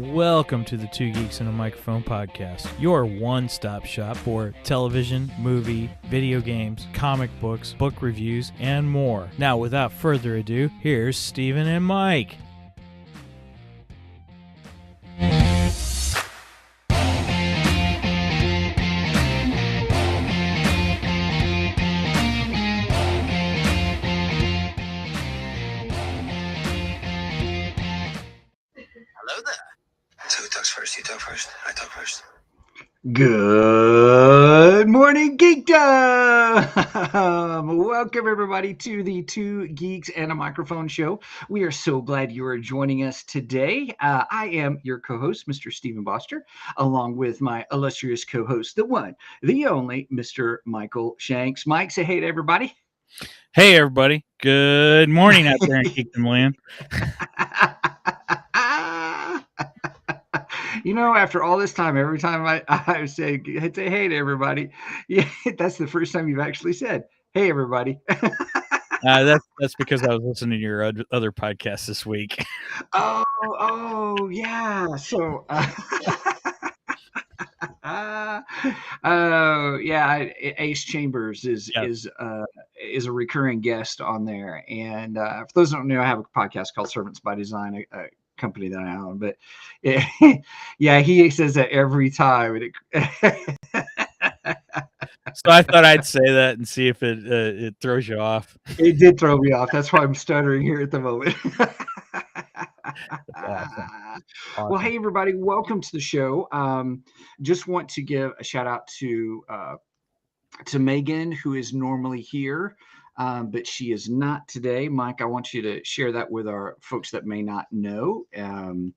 Welcome to the Two Geeks and a Microphone podcast, your one-stop shop for television, movie, video games, comic books, book reviews, and more. Now, without further ado, here's Steven and Mike. Good morning, Geekdom! Welcome, everybody, to the Two Geeks and a Microphone show. We are so glad you are joining us today. I am your co-host, Mr. Stephen Boster, along with my illustrious co-host, the one, the only, Mr. Michael Shanks. Mike, say hey to everybody. Hey, everybody. Good morning out there in Geekdom land. You know, after all this time, every time I say hey to everybody, yeah, that's the first time you've actually said, hey, everybody. That's because I was listening to your other podcast this week. Oh, yeah. So, Ace Chambers is a recurring guest on there, and for those who don't know, I have a podcast called Servants by Design, a company that I own. But yeah, he says that every time. So I thought I'd say that and see if it throws you off. It did throw me off. That's why I'm stuttering here at the moment. Awesome. Well, hey, everybody. Welcome to the show. Just want to give a shout out to Megan, who is normally here, but she is not today. Mike, I want you to share that with our folks that may not know. I'm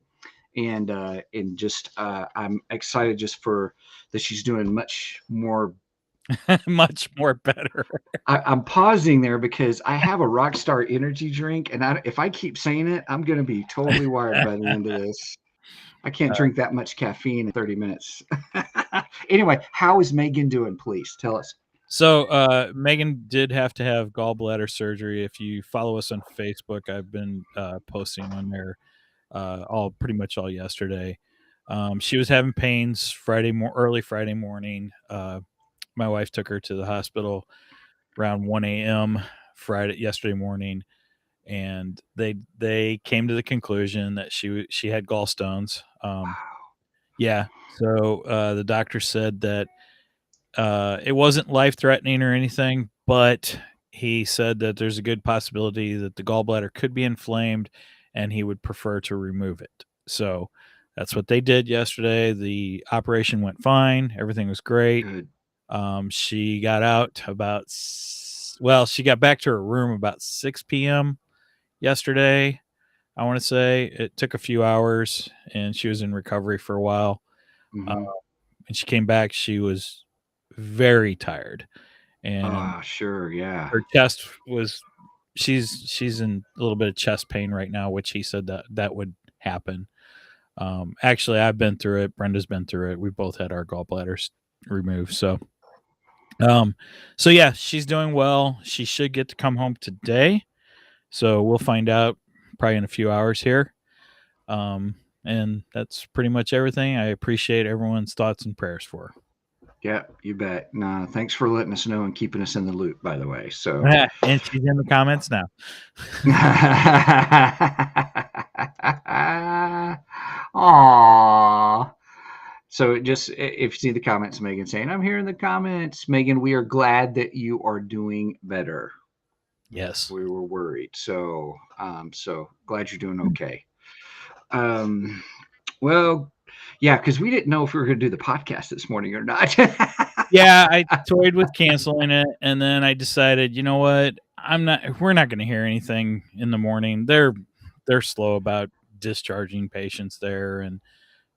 excited just for that she's doing much more better. I'm pausing there because I have a Rockstar energy drink, and if I keep saying it, I'm going to be totally wired by the end of this. I can't drink that much caffeine in 30 minutes. Anyway, how is Megan doing? Please tell us. So Megan did have to have gallbladder surgery. If you follow us on Facebook, I've been posting on there pretty much all yesterday. She was having pains early Friday morning. My wife took her to the hospital around 1 a.m. yesterday morning, and they came to the conclusion that she had gallstones. Yeah. So the doctor said that it wasn't life-threatening or anything, but he said that there's a good possibility that the gallbladder could be inflamed, and he would prefer to remove it. So that's what they did yesterday. The operation went fine. Everything was great. Good. She got out she got back to her room about 6 p.m. yesterday. I want to say it took a few hours, and she was in recovery for a while. Mm-hmm. And she came back. She was very tired, and sure, yeah. her chest was. She's in a little bit of chest pain right now, which he said that would happen. Actually, I've been through it. Brenda's been through it. We both had our gallbladders removed. So yeah, she's doing well. She should get to come home today. So we'll find out probably in a few hours here. And that's pretty much everything. I appreciate everyone's thoughts and prayers for her. Yeah, you bet. No, thanks for letting us know and keeping us in the loop, by the way. So, and she's in the comments now. Aww. So just if you see the comments, Megan saying, I'm here in the comments. Megan, we are glad that you are doing better. Yes. We were worried. So glad you're doing okay. Well, yeah, because we didn't know if we were going to do the podcast this morning or not. Yeah, I toyed with canceling it, and then I decided, you know what? We're not going to hear anything in the morning. They're slow about discharging patients there, and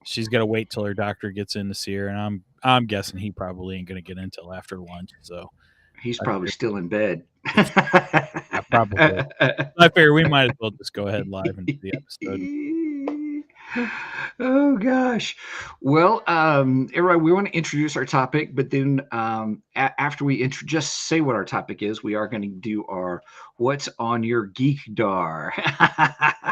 she's got to wait till her doctor gets in to see her, and I'm guessing he probably ain't going to get in until after lunch. So He's I probably figure still in bed. it's yeah, probably. I figure we might as well just go ahead live and do the episode. Oh gosh. Well, everybody, we want to introduce our topic, but then after we just say what our topic is, we are going to do our "What's on Your Geekdar."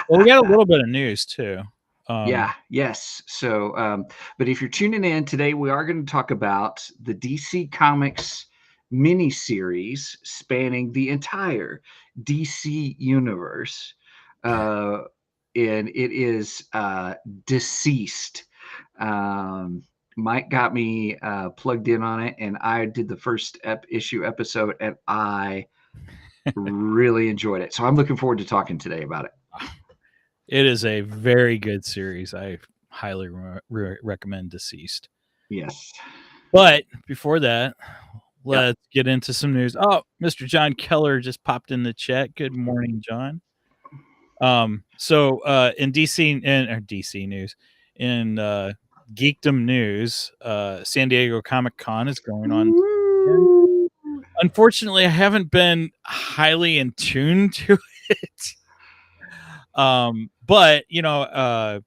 Well, we got a little bit of news too. Yeah, yes. So, but if you're tuning in today, we are going to talk about the DC Comics miniseries spanning the entire DC universe. Uh, and it is DCeased. Um, Mike got me plugged in on it, and I did the first issue episode, and I really enjoyed it. So I'm looking forward to talking today about it. It is a very good series. I highly recommend DCeased. Yes. But before that, let's get into some news. Oh, Mr. John Keller just popped in the chat. Good morning, John. So in DC news, in Geekdom news, San Diego Comic Con is going on. Woo! Unfortunately, I haven't been highly in tune to it. But you know,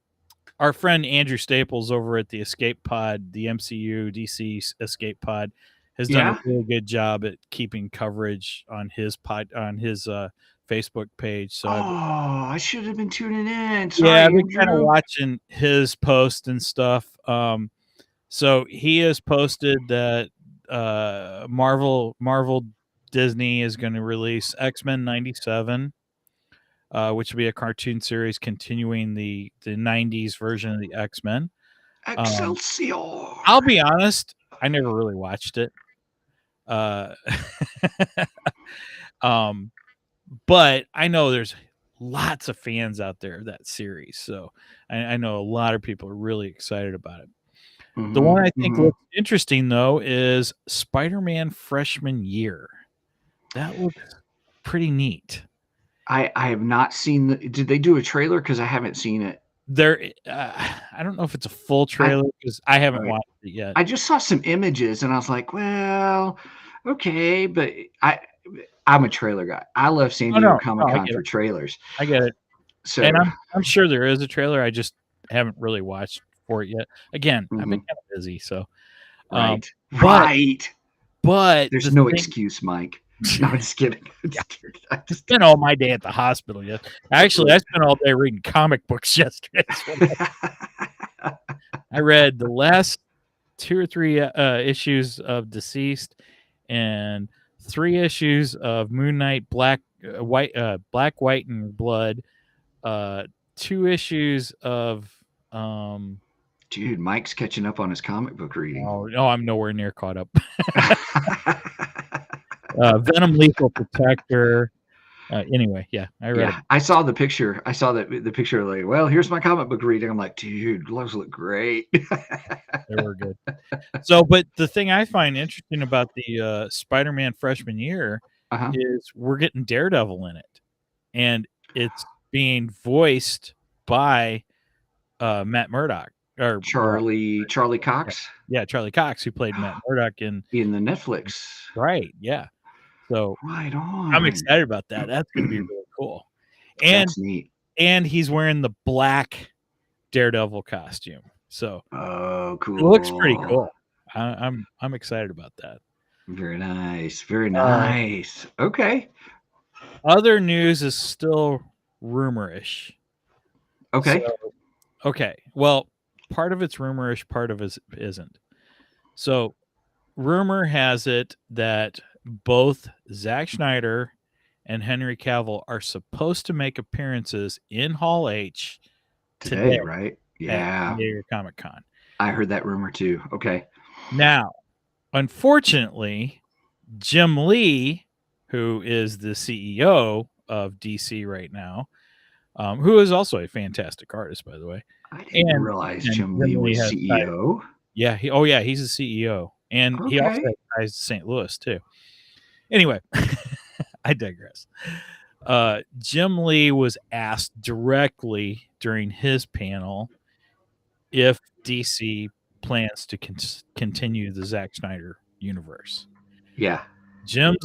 our friend Andrew Staples over at the Escape Pod, the MCU DC Escape Pod, has done a really good job at keeping coverage on his Facebook page. So I should have been tuning in. yeah, Sorry, I've been kind of Andrew. watching his post and stuff. So he has posted that Marvel Disney is going to release X-Men 97. Which will be a cartoon series continuing the 90s version of the X-Men. Excelsior. I'll be honest, I never really watched it. But I know there's lots of fans out there of that series. So I know a lot of people are really excited about it. Mm-hmm, The one I think looks interesting, though, is Spider-Man Freshman Year. That looks pretty neat. I have not seen did they do a trailer? Because I haven't seen it. I don't know if it's a full trailer because I haven't watched it yet. I just saw some images and I was like, well, okay, but I'm a trailer guy. I love San Diego Comic Con for trailers. I get it. So, and I'm sure there is a trailer. I just haven't really watched for it yet. Again, I've been kind of busy, so right. But there's no excuse, Mike. No, I'm just kidding. I spent all my day at the hospital. Yes, actually, I spent all day reading comic books yesterday. I read the last 2 or 3 issues of DCeased and 3 issues of Moon Knight, Black, White, and Blood. 2 issues of. Dude, Mike's catching up on his comic book reading. Oh, no, I'm nowhere near caught up. Venom Lethal Protector. Anyway, yeah, I read it. I saw the picture. I saw the picture like, well, here's my comic book reading. I'm like, dude, gloves look great. They were good. So, but the thing I find interesting about the Spider-Man Freshman Year is we're getting Daredevil in it, and it's being voiced by Matt Murdock or Charlie Cox. Yeah, Charlie Cox, who played Matt Murdock in the Netflix. Right. Yeah. So right on. I'm excited about that. That's going to be really cool. And that's neat. And he's wearing the black Daredevil costume. So cool. It looks pretty cool. I'm excited about that. Very nice. Very nice. Okay. Other news is still rumorish. Okay. Okay. Well, part of it's rumorish, part of it isn't. So rumor has it that both Zack Snyder and Henry Cavill are supposed to make appearances in Hall H today, right? Yeah. At San Diego Comic Con. I heard that rumor too. Okay. Now, unfortunately, Jim Lee, who is the CEO of DC right now, who is also a fantastic artist, by the way. I didn't realize Jim Lee was CEO. Yeah. He's a CEO. And he also has ties to St. Louis, too. Anyway, I digress. Jim Lee was asked directly during his panel if DC plans to continue the Zack Snyder universe. Yeah. Jim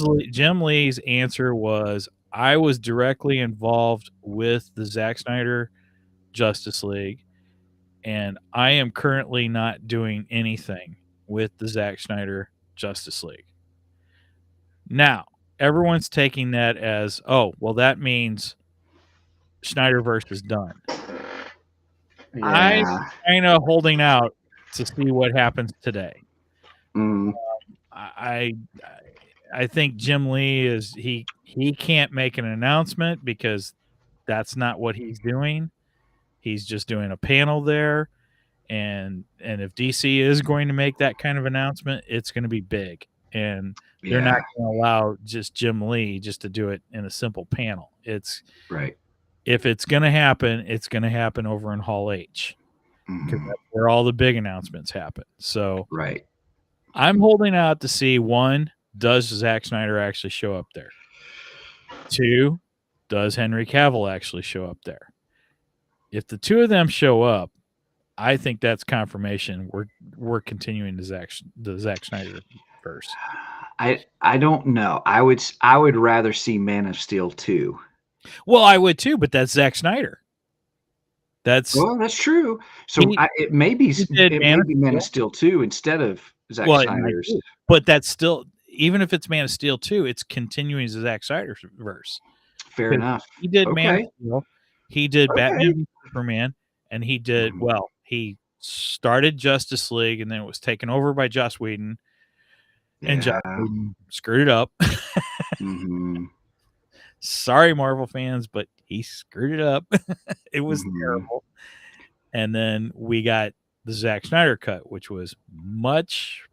Lee's answer was, I was directly involved with the Zack Snyder Justice League, and I am currently not doing anything with the Zack Snyder Justice League. Now, everyone's taking that as, oh, well, that means Snyderverse is done. I'm Yeah. kind of holding out to see what happens today. Mm. I think Jim Lee he can't make an announcement because that's not what he's doing. He's just doing a panel there, and if DC is going to make that kind of announcement, it's going to be big, and they're not Yeah. going to allow just Jim Lee just to do it in a simple panel. Right. If it's going to happen, it's going to happen over in Hall H, because Mm-hmm. that's where all the big announcements happen. So Right. I'm holding out to see, one, does Zack Snyder actually show up there? Two, does Henry Cavill actually show up there? If the two of them show up, I think that's confirmation we're continuing the Zack Snyder verse. I don't know. I would rather see Man of Steel 2. Well, I would too, but that's Zack Snyder. That's Well, that's true. So he he did it Man may of be Man of Steel. Steel 2 instead of Zack Well, it might Snyder's. be, but that's still, even if it's Man of Steel 2, it's continuing the Zack Snyder verse. Fair Because enough. he did Man of Okay. Steel, he did Okay. Batman v Superman, and he did, Mhm. well, he started Justice League, and then it was taken over by Joss Whedon, and Joss Yeah. Whedon screwed it up. Mhm. Sorry, Marvel fans, but he screwed it up. It was Mhm. terrible. And then we got the Zack Snyder cut, which was much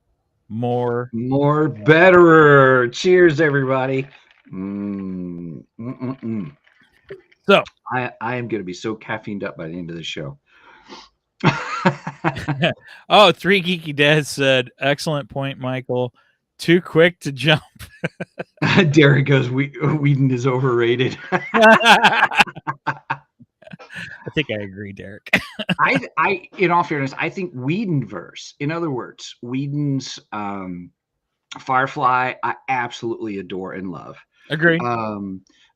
more. More betterer. Cheers, everybody. Mm. Mm-mm-mm. So, I am going to be so caffeined up by the end of the show. oh, Three Geeky Dads said, excellent point, Michael. Too quick to jump. Derek goes, Whedon is overrated. I think I agree, Derek. In all fairness, I think Whedonverse, in other words, Whedon's Firefly, I absolutely adore and love. Agree.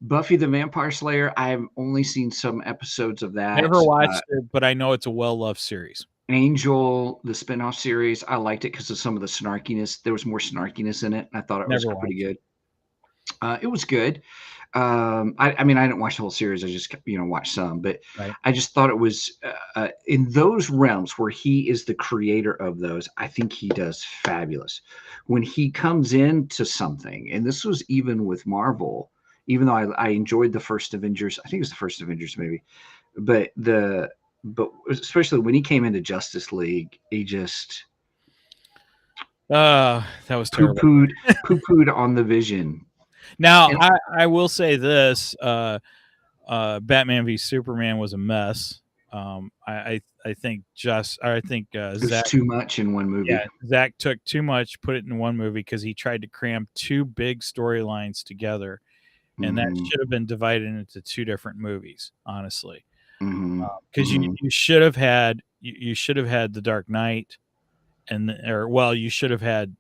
Buffy the Vampire Slayer, I've only seen some episodes of that. Never watched it, but I know it's a well-loved series. Angel, the spinoff series, I liked it because of some of the snarkiness. There was more snarkiness in it. I thought it was Never pretty watched good. It was good. I mean, I didn't watch the whole series. I just, watched some, but it. Right. I just thought it was in those realms where he is the creator of those. I think he does fabulous when he comes into something. And this was even with Marvel, even though I enjoyed the first Avengers. I think it was the first Avengers, maybe, but especially when he came into Justice League, he just That was terrible. poo-pooed on the Vision. Now, And I will say this: Batman v Superman was a mess. I think it was Zach, too much in one movie. yeah, Zach took too much, put it in one movie because he tried to cram two big storylines together, and that Mhm, should have been divided into two different movies, honestly. mhm, Because mhm. you should have had the Dark Knight, you should have had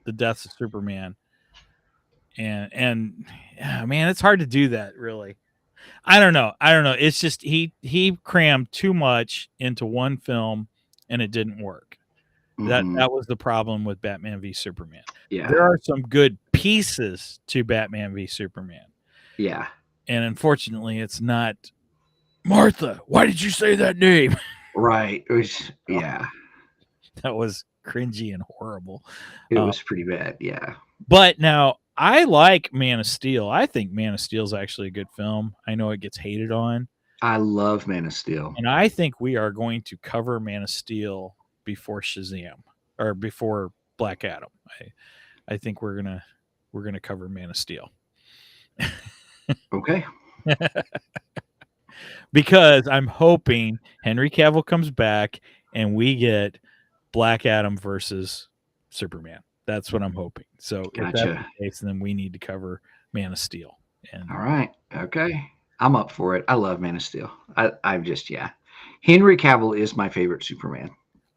the deaths of Superman, and yeah, man, it's hard to do that, really. I don't know. It's just he crammed too much into one film, and it didn't work. Mhm. That was the problem with Batman v Superman. Yeah. There are some good pieces to Batman v Superman, Yeah. and unfortunately, it's not Martha. Why did you say that name? Right. Yeah. That was cringy and horrible. It was pretty bad. Yeah. But now I like Man of Steel. I think Man of Steel is actually a good film. I know it gets hated on, I love Man of Steel. and I think we are going to cover Man of Steel before Shazam or before Black Adam. I think we're gonna cover Man of Steel Okay. because I'm hoping Henry Cavill comes back and we get Black Adam versus Superman. That's what I'm hoping. So if that's Gotcha. the case, then we need to cover Man of Steel. And All right. Okay. I'm up for it. I love Man of Steel. I've just, yeah. Henry Cavill is my favorite Superman.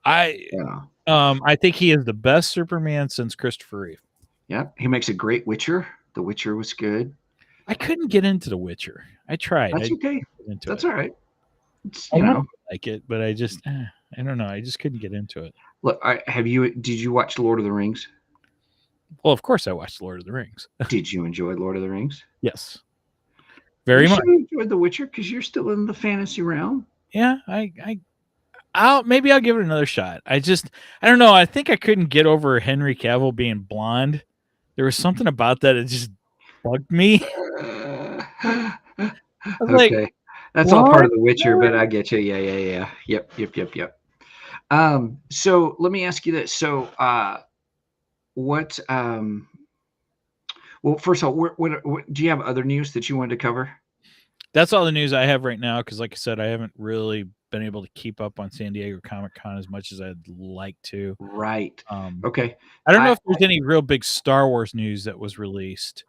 I Yeah. I think he is the best Superman since Christopher Reeve. Yeah. He makes a great Witcher. The Witcher was good. I couldn't get into The Witcher. I tried. That's I okay. get into That's it. all right. It's, I wanted to like it, but I just I don't know. I just couldn't get into it. look, did you watch Lord of the Rings? Well, of course I watched Lord of the Rings. Did you enjoy Lord of the Rings? Very You much. should have enjoyed The Witcher because you're still in the fantasy realm. Yeah, I'll give it another shot. I don't know. I think I couldn't get over Henry Cavill being blonde. There was something about that just bugged me. I was like, Okay. That's all part what? of The Witcher, but I get you. Yeah. Yep. So let me ask you this. So, what, well, first of all, what do you have other news that you wanted to cover? That's all the news I have right now. Because, like I said, I haven't really been able to keep up on San Diego Comic-Con as much as I'd like to. Right. Okay. I don't know if there's any real big Star Wars news that was released.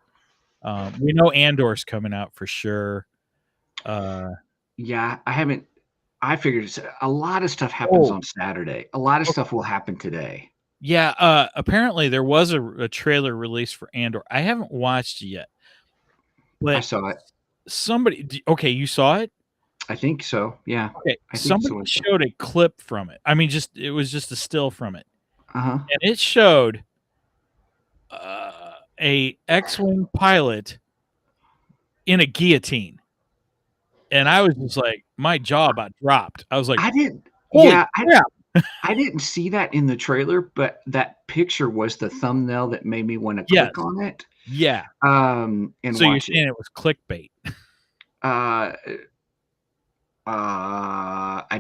We know Andor's coming out for sure. Yeah, I haven't. I figured a lot of stuff happens on Saturday. A lot of stuff will happen today. Yeah, apparently there was a trailer released for Andor. I haven't watched it yet. But I saw it. Okay, you saw it? I think so. Yeah. Okay, somebody showed a clip from it. I mean, it was just a still from it. Uh-huh. And it showed a X-wing pilot in a guillotine. And I was just like, my jaw about dropped. I was like, I didn't. Holy Yeah, crap. I didn't see that in the trailer, but that picture was the thumbnail that made me want to click on it. Yeah. And so you're saying it was clickbait? I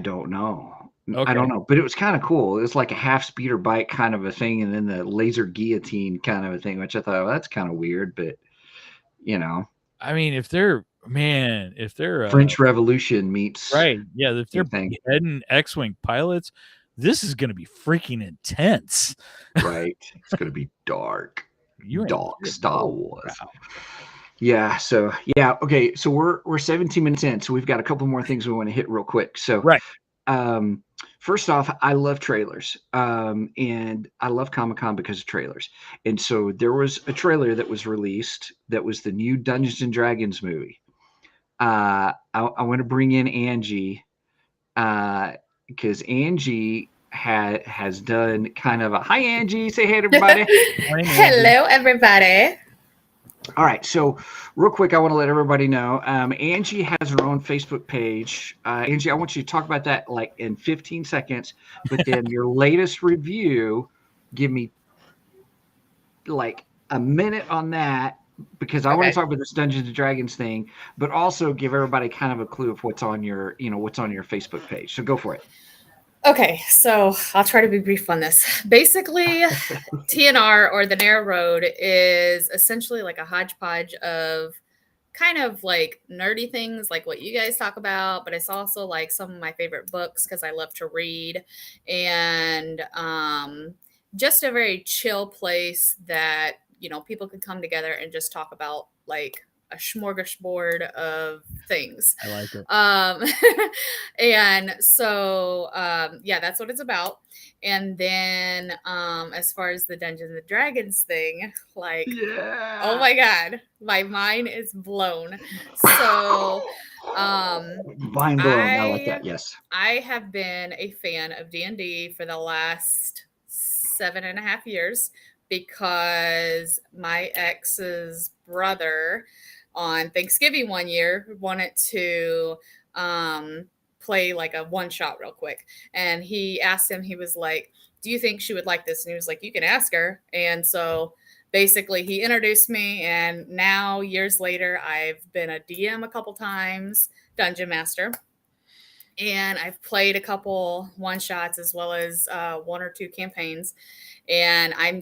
don't know. Okay. I don't know, but it was kind of cool. It was like a half speeder bike kind of a thing, and then the laser guillotine kind of a thing, which I thought, well, that's kind of weird, but you know. I mean, if they're French Revolution meets right, yeah, if they're beheading X-wing pilots, this is going to be freaking intense. Right, it's going to be dark. Dark Star Wars. Wow. Yeah. So yeah. Okay. So we're 17 minutes in, so we've got a couple more things we want to hit real quick. So right. First off, I love trailers, and I love Comic-Con because of trailers. And so there was a trailer that was released that was the new Dungeons and Dragons movie. I want to bring in Angie because Angie has done kind of a hi Angie, say hey to everybody. Hello everybody. All right, so real quick, I want to let everybody know Angie has her own Facebook page. Angie, I want you to talk about that like in 15 seconds, but then your latest review, give me like a minute on that because I want to talk about this Dungeons and Dragons thing, but also give everybody kind of a clue of what's on your Facebook page. So go for it. Okay, so I'll try to be brief on this. Basically, TNR or the Narrow Road is essentially like a hodgepodge of kind of like nerdy things like what you guys talk about, but it's also like some of my favorite books because I love to read, and just a very chill place that, you know, people could come together and just talk about like a smorgasbord of things. I like it. And so, yeah, that's what it's about. And then, as far as the Dungeons and Dragons thing, like, oh my God, my mind is blown. So, mind blown. I like that. Yes. I have been a fan of D&D for the last 7.5 years because my ex's brother on Thanksgiving one year wanted to play like a one shot real quick. And he asked him, he was like, do you think she would like this? And he was like, you can ask her. And so basically he introduced me, and now years later, I've been a DM a couple times, Dungeon Master. And I've played a couple one shots as well as 1 or 2 campaigns. And I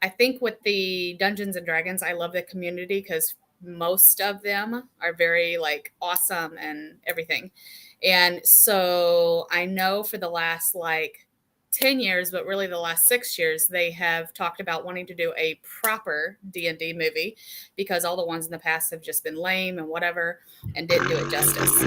think with the Dungeons and Dragons, I love the community because most of them are very like awesome and everything. And so I know for the last like 10 years, but really the last 6 years, they have talked about wanting to do a proper D&D movie because all the ones in the past have just been lame and whatever and didn't do it justice.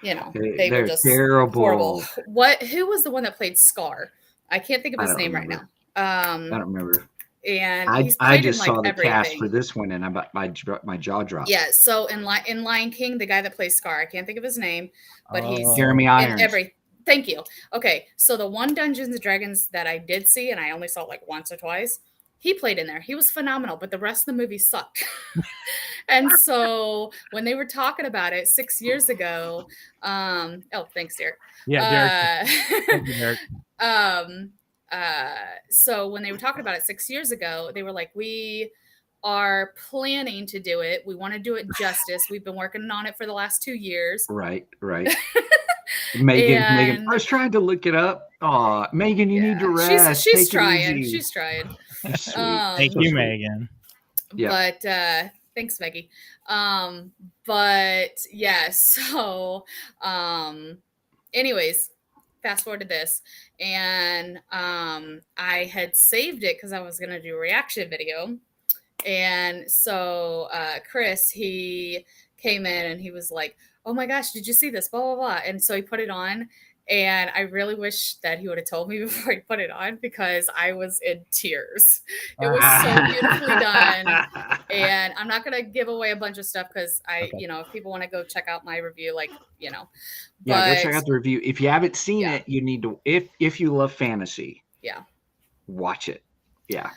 you know, they were They're just terrible. horrible. Who was the one that played Scar? I can't think of his name remember. right now. I don't remember. And he's I played just in like saw the everything. cast for this one, and my jaw dropped. Yeah, so in Lion King, the guy that plays Scar, I can't think of his name, but he's Jeremy Irons. Thank you. Okay, so the one Dungeons and Dragons that I did see, and I only saw like once or twice, he played in there. He was phenomenal, but the rest of the movie sucked. And so when they were talking about it 6 years ago, oh, thanks, Derek. Yeah, Derek. So when they were talking about it 6 years ago, they were like, we are planning to do it. We want to do it justice. We've been working on it for the last 2 years. Right. Megan, I was trying to look it up. Oh, Megan, you need to rest. She's trying. She's trying. Thank you, Megan. Yeah. But thanks, Maggie. But yeah, so anyways, fast forward to this. And I had saved it because I was gonna do a reaction video. And so Chris, he came in and he was like, oh my gosh, did you see this? Blah, blah, blah. And so he put it on. And I really wish that he would have told me before he put it on because I was in tears. It was so beautifully done. And I'm not going to give away a bunch of stuff because if people want to go check out my review, like, Yeah, go check out the review. If you haven't seen it, you need to, if you love fantasy, watch it. Yeah.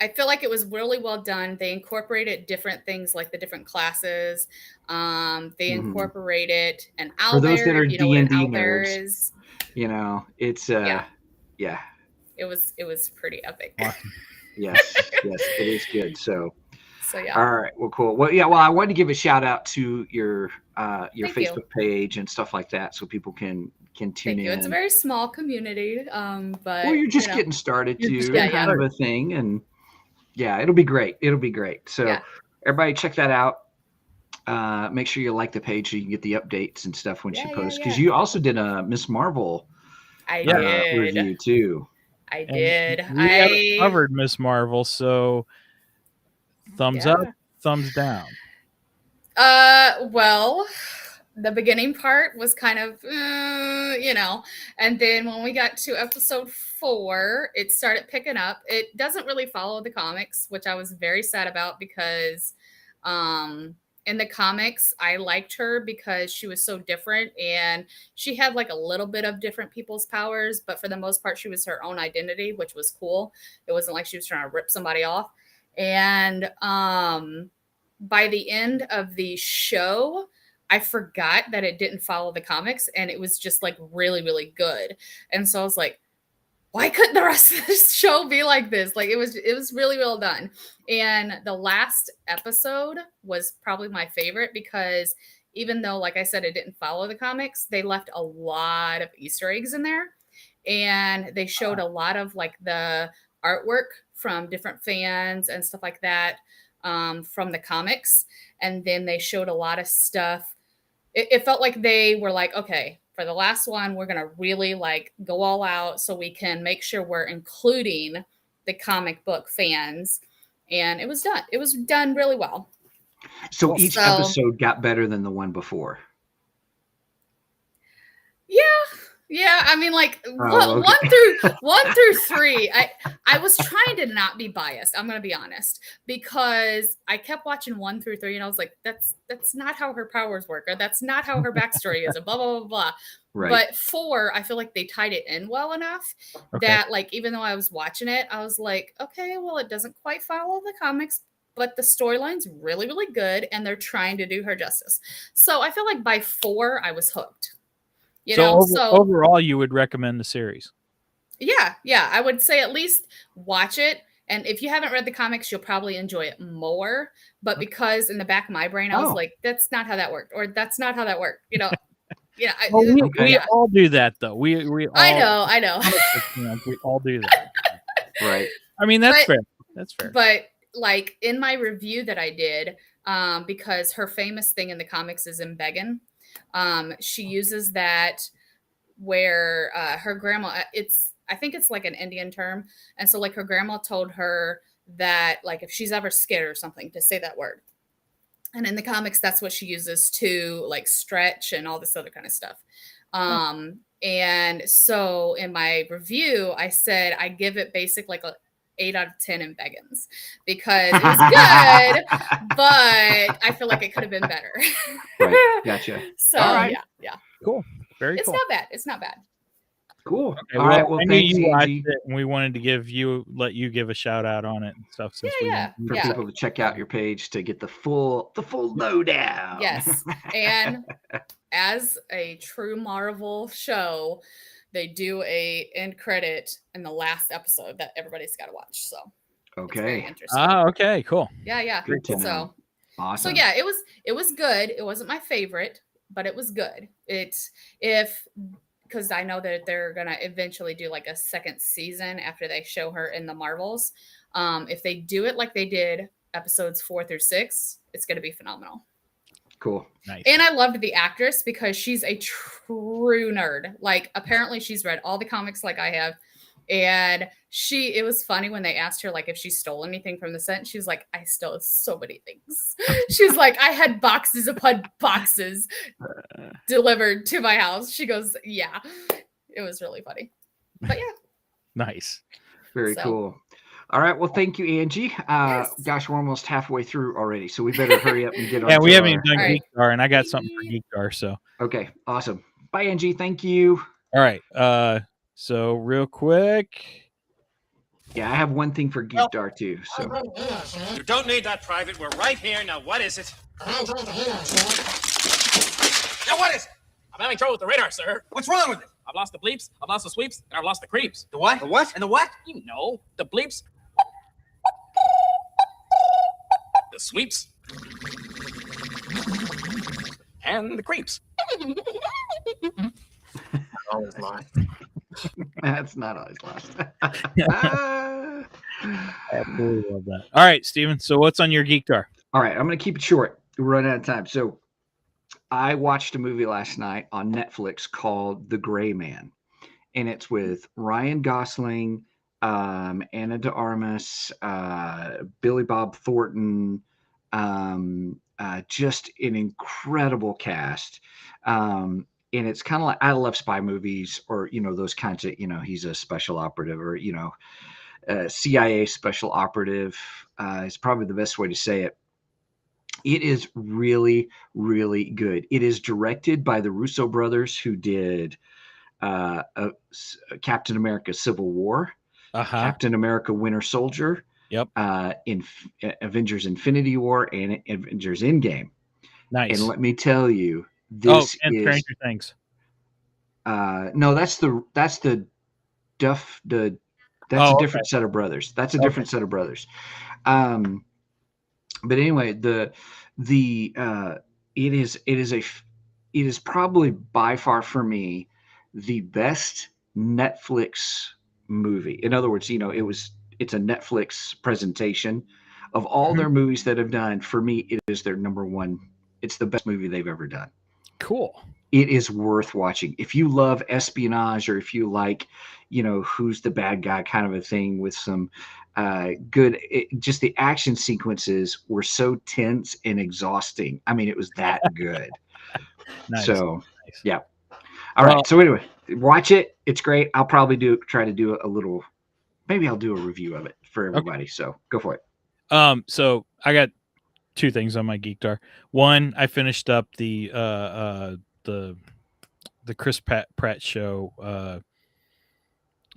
I feel like it was really well done. They incorporated different things like the different classes. They incorporated an owl. For those that are D&D nerds, it's It was pretty epic. Awesome. Yes, it is good. So yeah. All right. Well, cool. Well, yeah. Well, I wanted to give a shout out to your Facebook page and stuff like that, so people can tune in. It's a very small community, but you're just getting started too, kind of a thing, and it'll be great. So everybody, check that out. Make sure you like the page so you can get the updates and stuff when she posts. Because you also did a Miss Marvel review too. I did. We covered Miss Marvel, so thumbs up, thumbs down. Well, the beginning part was kind of, and then when we got to episode 4, it started picking up. It doesn't really follow the comics, which I was very sad about because in the comics, I liked her because she was so different and she had like a little bit of different people's powers, but for the most part, she was her own identity, which was cool. It wasn't like she was trying to rip somebody off. And by the end of the show, I forgot that it didn't follow the comics and it was just like really, really good. And so I was like, why couldn't the rest of this show be like this? Like it was really well done. And the last episode was probably my favorite because even though, like I said, it didn't follow the comics, they left a lot of Easter eggs in there. And they showed a lot of like the artwork from different fans and stuff like that from the comics. And then they showed a lot of stuff. It felt like they were like, okay, for the last one, we're going to really like go all out so we can make sure we're including the comic book fans. And it was done. It was done really well. So each episode got better than the one before. Yeah, I mean, like 1 through 3. I was trying to not be biased. I'm gonna be honest because I kept watching 1 through 3, and I was like, that's not how her powers work, or that's not how her backstory is, and blah blah blah blah. Right. But 4, I feel like they tied it in well enough that, like, even though I was watching it, I was like, okay, well, it doesn't quite follow the comics, but the storyline's really, really good, and they're trying to do her justice. So I feel like by 4, I was hooked. So overall, you would recommend the series? Yeah. I would say at least watch it. And if you haven't read the comics, you'll probably enjoy it more. But because in the back of my brain, I was like, that's not how that worked. Or that's not how that worked. We all do that, though. We all, I know. We all do that. Right. I mean, that's fair. That's fair. But like in my review that I did, because her famous thing in the comics is in begging. She uses that where her grandma, I think it's like an Indian term. And so like her grandma told her that like if she's ever scared or something to say that word. And in the comics, that's what she uses to like stretch and all this other kind of stuff. And so in my review, I said I give it basic like a 8 out of 10 in Beggins because it was good, but I feel like it could have been better. Right. Gotcha. So All right. yeah. Cool. Very It's cool. not bad. It's not bad. Cool. Okay, All right. Well, I knew thanks, you watched Angie, it, and we wanted to let you give a shout out on it and stuff. Since for people to check out your page to get the full lowdown. Yes. And as a true Marvel show, they do a end credit in the last episode that everybody's got to watch. So it's very Okay. interesting. Okay, cool. Yeah. Good to know. So Awesome. So yeah, it was good. It wasn't my favorite, but it was good. Because I know that they're gonna eventually do like a second season after they show her in the Marvels. If they do it like they did episodes 4 through 6, it's gonna be phenomenal. Cool. Nice. And I loved the actress because she's a true nerd. Like apparently she's read all the comics like I have. And it was funny when they asked her like if she stole anything from the set. She was like, I stole so many things. She's like, I had boxes upon boxes delivered to my house. She goes, yeah. It was really funny. But yeah. Nice. Very cool. All right. Well, thank you, Angie. Gosh, we're almost halfway through already, so we better hurry up and get on. Yeah, we haven't even done All right. Geekdar, and I got something for Geekdar. So okay, awesome. Bye, Angie. Thank you. all right. So real quick. Yeah, I have one thing for Geekdar too. So you don't need that, Private. We're right here now. What is it? Now, what is it? I'm having trouble with the radar, sir. What's wrong with it? I've lost the bleeps, I've lost the sweeps, and I've lost the creeps. The what? The what? And the what? You know, the bleeps, the sweeps, and the creeps. Always lost. that's not always lost. I absolutely love that. All right, Steven. So what's on your Geekdar? All right, I'm going to keep it short. We're running out of time. So I watched a movie last night on Netflix called The Gray Man, and it's with Ryan Gosling, Anna de Armas, Billy Bob Thornton, just an incredible cast. And it's kind of like, I love spy movies, or, those kinds of, he's a special operative, or, CIA special operative is probably the best way to say it. It is really, really good. It is directed by the Russo brothers, who did Captain America Civil War, Captain America Winter Soldier, in Avengers Infinity War, and Avengers Endgame. Nice. And let me tell you, this and is Stranger Things. No, that's a different set of brothers. That's a different set of brothers. But anyway, it is probably by far for me the best Netflix movie. In other words, it's a Netflix presentation of all their movies that have done. For me, it is their number one. It's the best movie they've ever done. Cool. It is worth watching. If you love espionage, or if you like, who's the bad guy kind of a thing with some just the action sequences were so tense and exhausting. I mean, it was that good. Nice. So, yeah. All right. So anyway, watch it. It's great. I'll probably try to do a little, maybe I'll do a review of it for everybody. Okay. So go for it. So I got two things on my Geekdar. One, I finished up the Chris Pratt show.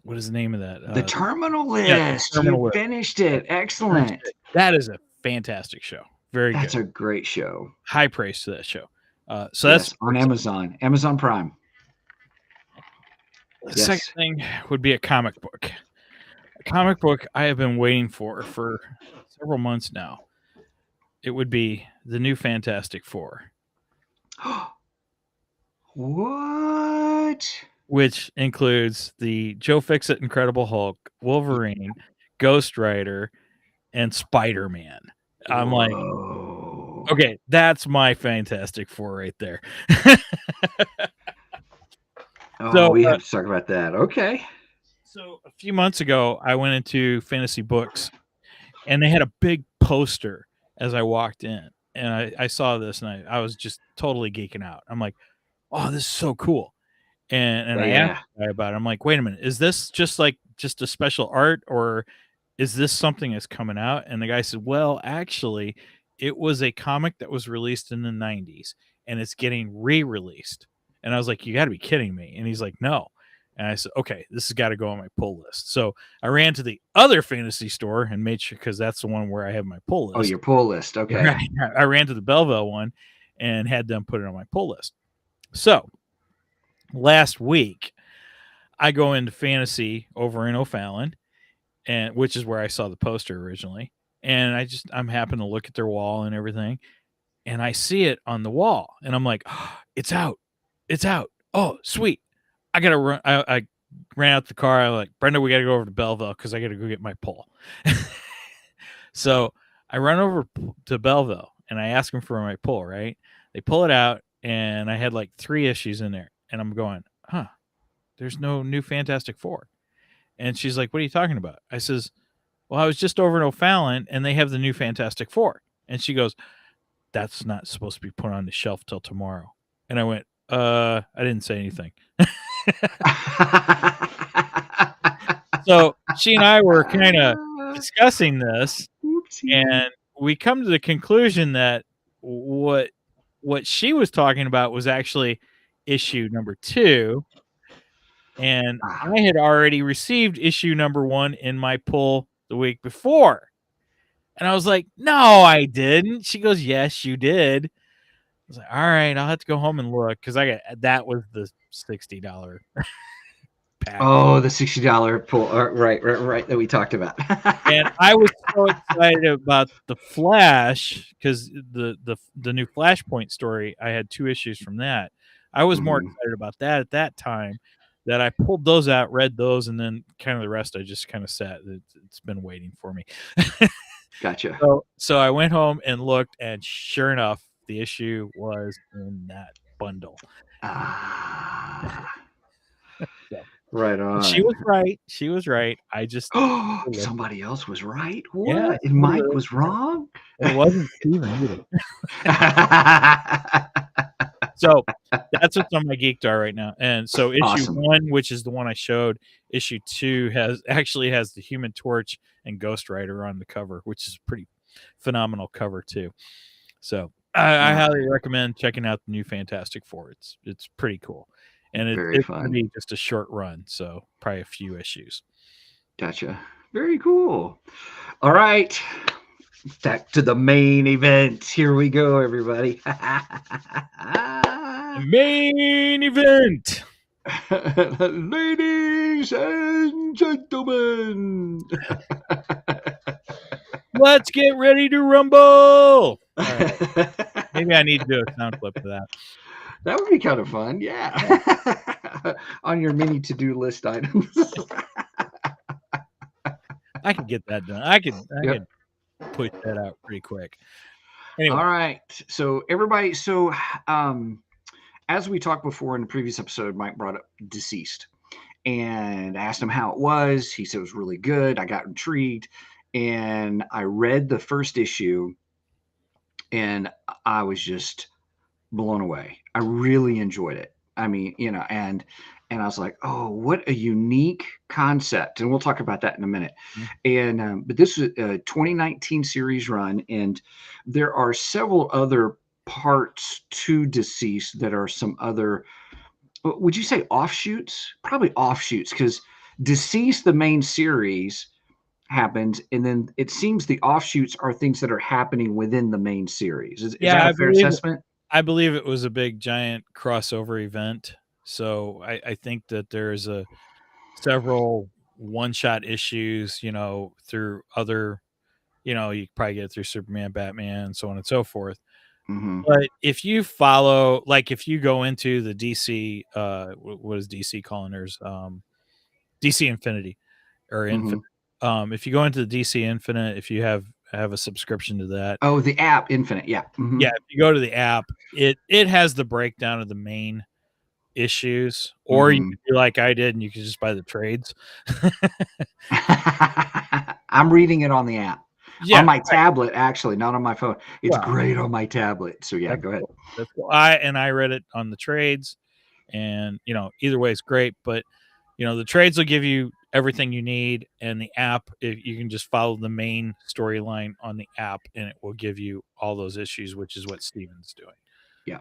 What is the name of that? The Terminal List. Yeah, Terminal List. Finished it. Excellent. That is a fantastic show. Very good. That's a great show. High praise to that show. So that's on Amazon Prime. The second thing would be a comic book. A comic book I have been waiting for several months now. It would be the new Fantastic Four. What? Which includes the Joe Fixit Incredible Hulk, Wolverine, Ghost Rider, and Spider-Man. I'm like, okay, that's my Fantastic Four right there. So we have to talk about that. Okay. So a few months ago, I went into Fantasy Books, and they had a big poster as I walked in, and I saw this, and I was just totally geeking out. I'm like, oh, this is so cool. And I asked the guy about it. I'm like, wait a minute, is this just a special art, or is this something that's coming out? And the guy said, well, actually, it was a comic that was released in the 90s, and it's getting re-released. And I was like, you got to be kidding me. And he's like, no. And I said, okay, this has got to go on my pull list. So I ran to the other fantasy store and made sure, because that's the one where I have my pull list. Oh, your pull list. Okay. Right. I ran to the Belleville one and had them put it on my pull list. So last week, I go into fantasy over in O'Fallon, and which is where I saw the poster originally. And I'm happen to look at their wall and everything, and I see it on the wall, and I'm like, oh, it's out. It's out. Oh, sweet. I gotta run. I ran out the car. I'm like, Brenda, we gotta go over to Belleville because I gotta go get my pull. So I run over to Belleville and I ask them for my pull, right? They pull it out, and I had like 3 issues in there, and I'm going, huh, there's no new Fantastic Four. And she's like, what are you talking about? I says, well, I was just over in O'Fallon and they have the new Fantastic Four. And she goes, that's not supposed to be put on the shelf till tomorrow. And I went, I didn't say anything. So she and I were kind of discussing this, and we come to the conclusion that what she was talking about was actually issue number 2. And I had already received issue number 1 in my pull the week before. And I was like, no, I didn't. She goes, yes, you did. I was like, all right, I'll have to go home and look, because that was the $60 pack. Oh, the $60 pull. Right, that we talked about. And I was so excited about the Flash, because the new Flashpoint story, I had 2 issues from that. I was more excited about that at that time, that I pulled those out, read those, and then kind of the rest I just kind of sat. It's been waiting for me. Gotcha. So I went home and looked, and sure enough, the issue was in that bundle. So, right on. she was right. She was right. I just somebody else was right. What? Yeah, and Mike was wrong. It wasn't Steven either. So that's what's on my Geeked right now. And so issue 1, which is the one I showed, issue 2 has the Human Torch and Ghost Rider on the cover, which is a pretty phenomenal cover too. So I highly recommend checking out the new Fantastic Four. It's pretty cool. And it's going to be just a short run, so probably a few issues. Gotcha. Very cool. All right. Back to the main event. Here we go, everybody. Main event. Ladies and gentlemen. Let's get ready to rumble. Right. Maybe I need to do a sound clip for that. That would be kind of fun. Yeah. On your mini to-do list items. I could get that done. I could push that out pretty quick. Anyway. All right. So everybody, as we talked before in the previous episode, Mike brought up DCeased and asked him how it was. He said it was really good. I got intrigued, and I read the first issue, and I was just blown away. I really enjoyed it. I mean, and I was like, oh, what a unique concept. And we'll talk about that in a minute. Mm-hmm. And but this is a 2019 series run, and there are several other parts to DCeased that are some other, would you say offshoots? Probably offshoots, because DCeased, the main series, happens, and then it seems the offshoots are things that are happening within the main series. Is that a fair assessment? I believe it was a big giant crossover event. So I think that there's several one-shot issues, through other, you probably get it through Superman, Batman, so on and so forth. Mm-hmm. But if you follow, like if you go into the DC, what is DC calling theirs? DC Infinity or Infinite. Mm-hmm. If you go into the DC Infinite, if you have a subscription to that. Oh, the app Infinite. Yeah. Mm-hmm. Yeah. If you go to the app, it has the breakdown of the main issues, or you could do like I did and you could just buy the trades. I'm reading it on the app. Yeah, on my tablet, actually, not on my phone. It's Wow. great on my tablet. So yeah, That's go ahead. cool. That's cool. I read it on the trades, and either way is great. But the trades will give you everything you need, and the app, if you can just follow the main storyline on the app, and it will give you all those issues, which is what Steven's doing. Yeah.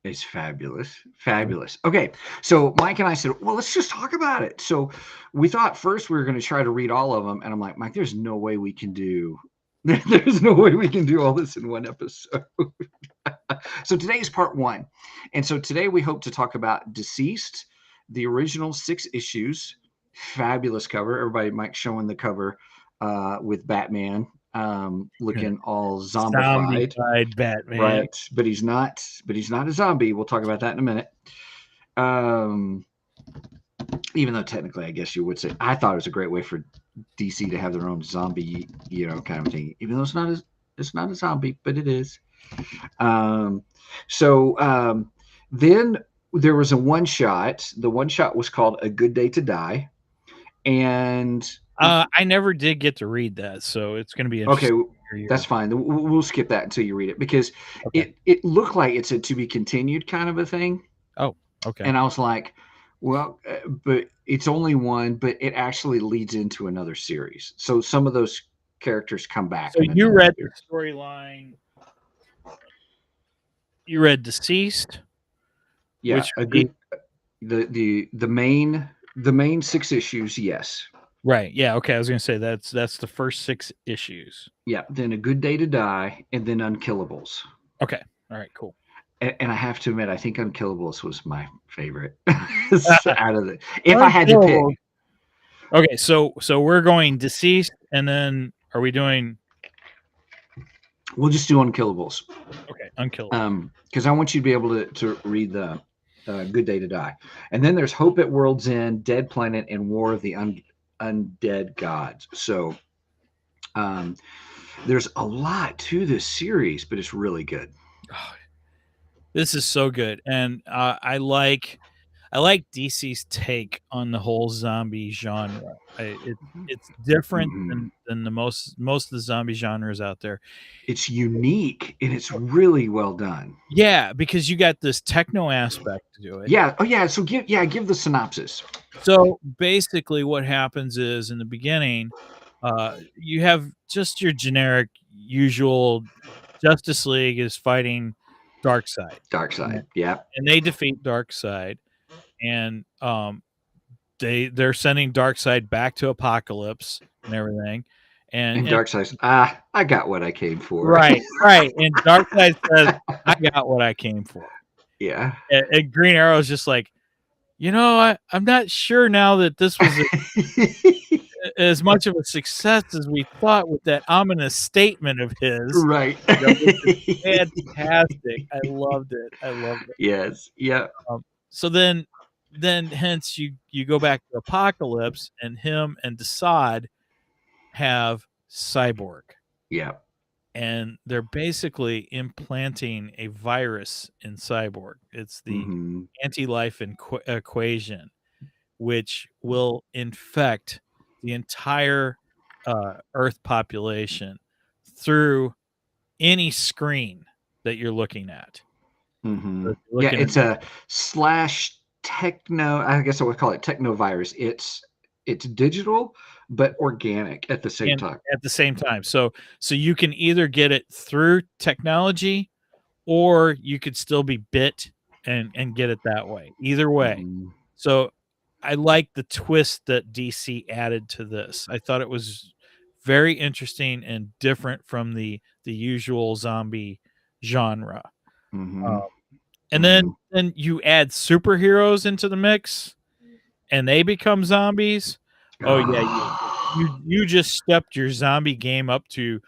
It's fabulous. Fabulous. Okay. So Mike and I said, well, let's just talk about it. So we thought first we were going to try to read all of them. And I'm like, Mike, there's no way we can do all this in one episode. So today is part 1. And so today we hope to talk about DCeased, the original 6 issues. Fabulous cover. Everybody, Mike's showing the cover with Batman. Looking all zombified, Batman, right? But he's not a zombie. We'll talk about that in a minute. Even though technically, I guess you would say, I thought it was a great way for DC to have their own zombie, kind of thing. Even though it's not a zombie, but it is. Then there was a one shot. The one shot was called "A Good Day to Die," and I never did get to read that, so it's going to be interesting. Okay, that's fine. We'll skip that until you read it, because it looked like it's a to be continued kind of a thing. Oh, okay. And I was like, well, but it's only one, but it actually leads into another series. So some of those characters come back. So you read the storyline. You read DCeased. Yeah, the main 6 issues. Yes. Right. Yeah. Okay. I was going to say that's the first 6 issues. Yeah. Then A Good Day to Die, and then Unkillables. Okay. All right. Cool. And I have to admit, I think Unkillables was my favorite out of it. If I had to pick. Okay. So we're going DCeased, and then are we doing? We'll just do Unkillables. Okay. Unkillables. Because I want you to be able to read the Good Day to Die, and then there's Hope at World's End, Dead Planet, and War of the Undead Gods. So there's a lot to this series, but it's really good. Oh, this is so good, and I like DC's take on the whole zombie genre. It's different than the most of the zombie genres out there. It's unique, and it's really well done. Yeah, because you got this techno aspect to it. Yeah. Oh, yeah. So give the synopsis. So basically, what happens is in the beginning, you have just your generic, usual Justice League is fighting Darkseid. Yeah. And they defeat Darkseid, and they're sending Darkseid back to Apocalypse and everything. And Darkseid's, I got what I came for. Right. And Darkseid says, I got what I came for. Yeah. And Green Arrow is just like, I'm not sure now that this was as much of a success as we thought with that ominous statement of his. Right. Fantastic. I loved it. Yes. Yeah. So then hence you go back to Apocalypse, and him and DCeased have Cyborg. Yeah. And they're basically implanting a virus in Cyborg. It's the anti-life equation, which will infect the entire Earth population through any screen that you're looking at. So it's a /techno. I guess I would call it techno virus. It's digital but organic at the same time. So you can either get it through technology, or you could still be bit and get it that way. Either way. So I like the twist that DC added to this. I thought it was very interesting and different from the usual zombie genre. And then you add superheroes into the mix, and they become zombies. Oh yeah, you just stepped your zombie game up to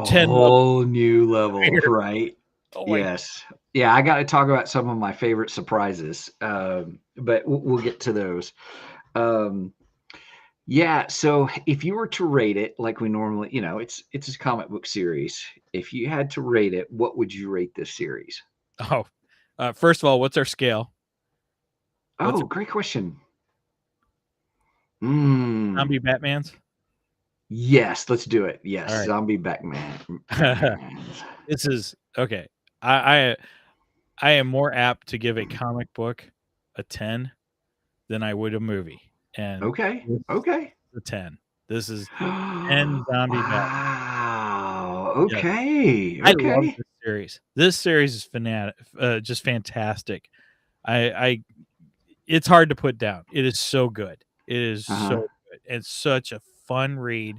10 whole new level, right? Oh, yes. Yeah, I got to talk about some of my favorite surprises, but we'll get to those. Yeah, so if you were to rate it like we normally, it's a comic book series. If you had to rate it, what would you rate this series? First of all, what's our scale? Great question. Zombie Batmans? Yes, let's do it. Yes, All right. zombie Batman. This is okay. I am more apt to give a comic book a 10 than I would a movie, and Okay. this Okay. is a 10. This is 10 zombie Batman. Wow. Yes, Okay. I love Okay. this series. This series is just fantastic. I it's hard to put down. It is so good. It is Uh-huh. so good. It's such a fun read.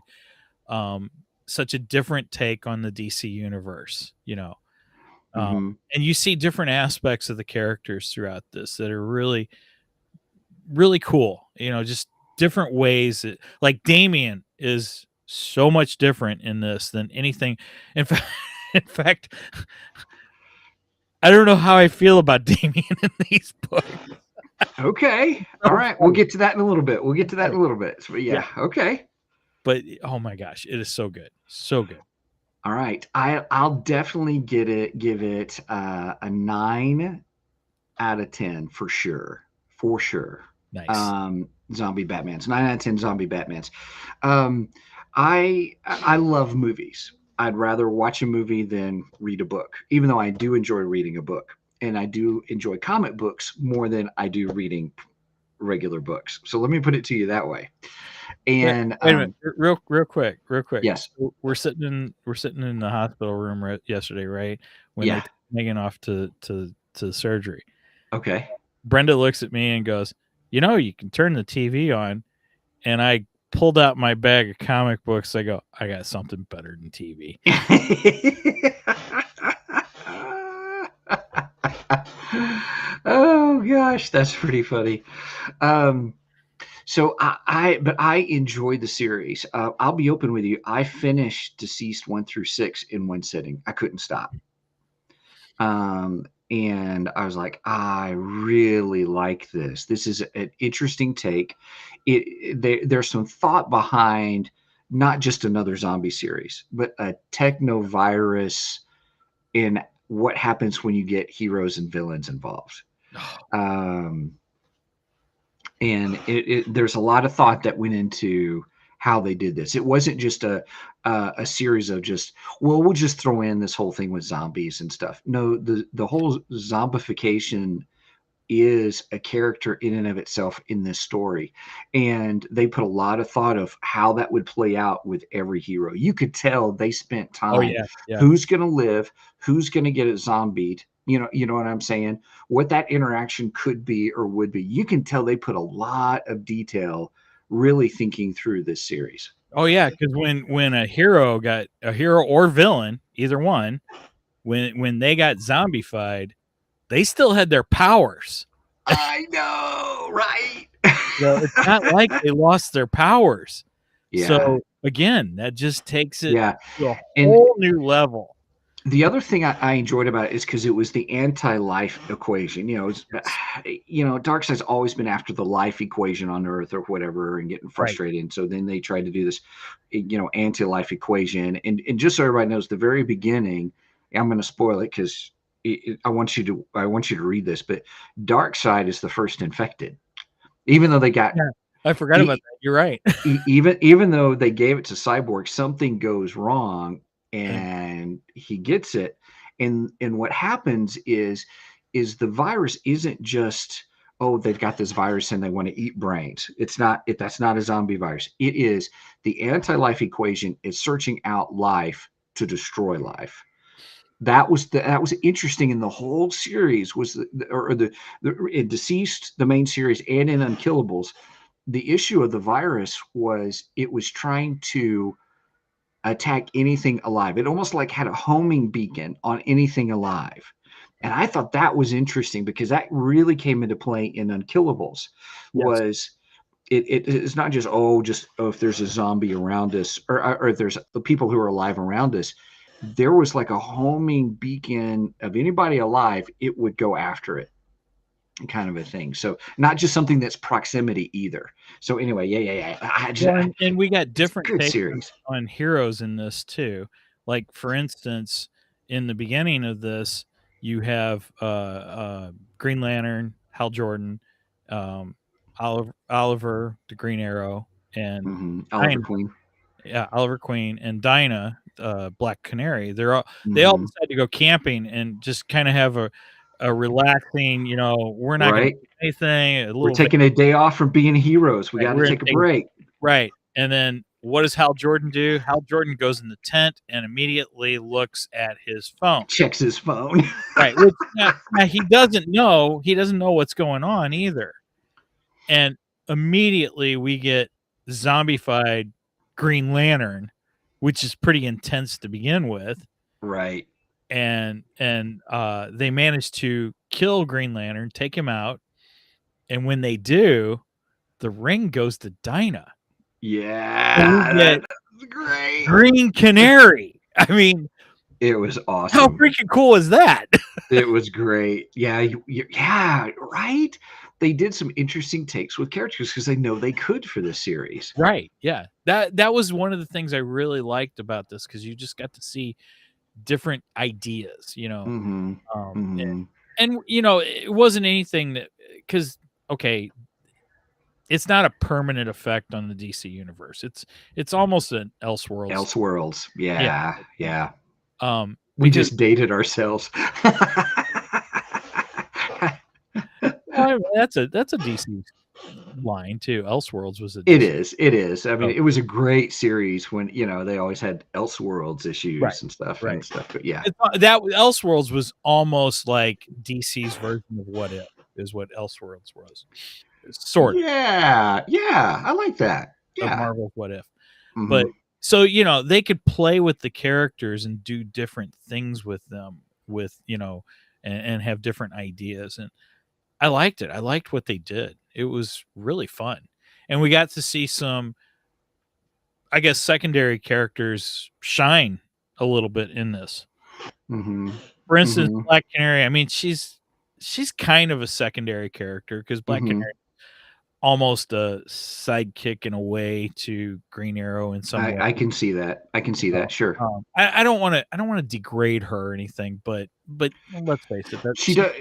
Um, Such a different take on the DC universe, Mm-hmm. and you see different aspects of the characters throughout this that are really, really cool. Just different ways like Damien is so much different in this than anything. In fact, in fact, I don't know how I feel about Damien in these books. Okay. So All right. We'll funny. get to that in a little bit. We'll get to that in a little bit. So, Yeah, yeah. Okay. but oh my gosh, it is so good, so good. All right. I'll definitely give it a 9 out of 10 for sure. For sure. Nice. Zombie Batmans. 9 out of 10 zombie Batmans. Um, I love movies. I'd rather watch a movie than read a book, even though I do enjoy reading a book. And I do enjoy comic books more than I do reading regular books. So let me put it to you that way. And Wait a minute, real quick. yes, So we're sitting in the hospital room yesterday, right? When they yeah, took Megan off to surgery. okay. Brenda looks at me and goes, you can turn the TV on. And I pulled out my bag of comic books. I go, I got something better than TV. Oh gosh, that's pretty funny. Um, so but I enjoyed the series. I'll be open with you. I finished DCeased 1 through 6 in one sitting. I couldn't stop. And I was like, I really like this. This is an interesting take. There's some thought behind not just another zombie series, but a techno virus in what happens when you get heroes and villains involved. Um, and there's a lot of thought that went into how they did this. It wasn't just a series of just, well, we'll just throw in this whole thing with zombies and stuff. No, the whole zombification is a character in and of itself in this story, and they put a lot of thought of how that would play out with every hero. You could tell they spent Oh time, yeah. who's going to live, who's going to get it zombied, you know what I'm saying, what that interaction could be or would be. You can tell they put a lot of detail really thinking through this series. Oh yeah, because when a hero or villain, either one, when they got zombified, they still had their powers. I know, right? It's not like they lost their powers. Yeah. So again, that just takes it Yeah. to a And whole new level. the other thing I enjoyed about it is because it was the anti-life equation. Darkseid's always been after the life equation on Earth or whatever, and getting frustrated. And so then they tried to do this, anti-life equation. And just so everybody knows, the very beginning, I'm going to spoil it because I want you to read this. But Darkseid is the first infected, even though they got. Yeah, I forgot about that. You're right. even though they gave it to Cyborg, something goes wrong. And he gets it, and what happens is the virus isn't just, oh, they've got this virus and they want to eat brains. That's not a zombie virus. It is the anti-life equation is searching out life to destroy life. That was interesting in the whole series, was the in DCeased, the main series, and in Unkillables. The issue of the virus was it was trying to attack anything alive. It almost like had a homing beacon on anything alive. And I thought that was interesting because that really came into play in Unkillables. Yes. Was it's not just if there's a zombie around us or if there's the people who are alive around us. There was like a homing beacon of anybody alive, it would go after it, kind of a thing. So not just something that's proximity either. So anyway, yeah. And we got different good takes series on heroes in this too. Like for instance, in the beginning of this, you have Green Lantern, Hal Jordan, Oliver the Green Arrow, and Oliver Queen. Yeah, Oliver Queen and Dinah, Black Canary. They all decide to go camping and just kind of have a relaxing. We're not going to Right. do anything. A We're little taking a day off from being heroes. We right, got to we're take a gonna break. right. And then what does Hal Jordan do? Hal Jordan goes in the tent and immediately looks at his phone. Checks his phone. Right. Which now he doesn't know. He doesn't know what's going on either. And immediately we get zombified Green Lantern, which is pretty intense to begin with. Right. And they manage to kill Green Lantern, take him out. And when they do, the ring goes to Dinah. Yeah, that's great. Green Canary. I mean, it was awesome. How freaking cool is that? It was great. Yeah, yeah, right. They did some interesting takes with characters because they know they could for this series. Right. Yeah. That was one of the things I really liked about this because you just got to see different ideas, And it wasn't anything that because it's not a permanent effect on the DC universe. It's almost an Elseworlds. Elseworlds. Yeah. We Because just dated ourselves. that's a DC line too. Elseworlds was It is. I mean, it was a great series when they always had Elseworlds issues and stuff. Right. And stuff. But yeah, that Elseworlds was almost like DC's version of What If is what Elseworlds was. Sort of. Yeah. I like that. Yeah. Of Marvel's What If. But so they could play with the characters and do different things with them and have different ideas. And I liked it. I liked what they did. It was really fun. And we got to see some, I guess, secondary characters shine a little bit in this. For instance, Black Canary, I mean, she's kind of a secondary character because Black Canary almost a sidekick in a way to Green Arrow in some way. I can see that. That. Sure. I don't want to degrade her or anything, but let's face it. She does.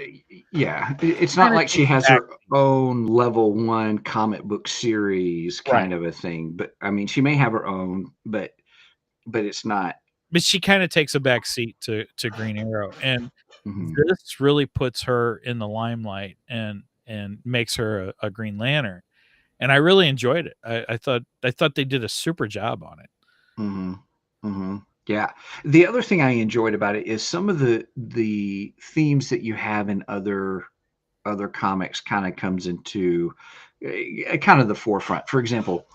Yeah, it's not like she has her own level 1 comic book series kind of a thing. But I mean, she may have her own, but it's not. But she kind of takes a back seat to Green Arrow, and this really puts her in the limelight and makes her a Green Lantern. And I really enjoyed it. I thought they did a super job on it. Yeah. The other thing I enjoyed about it is some of the themes that you have in other comics kind of comes into kind of the forefront. For example,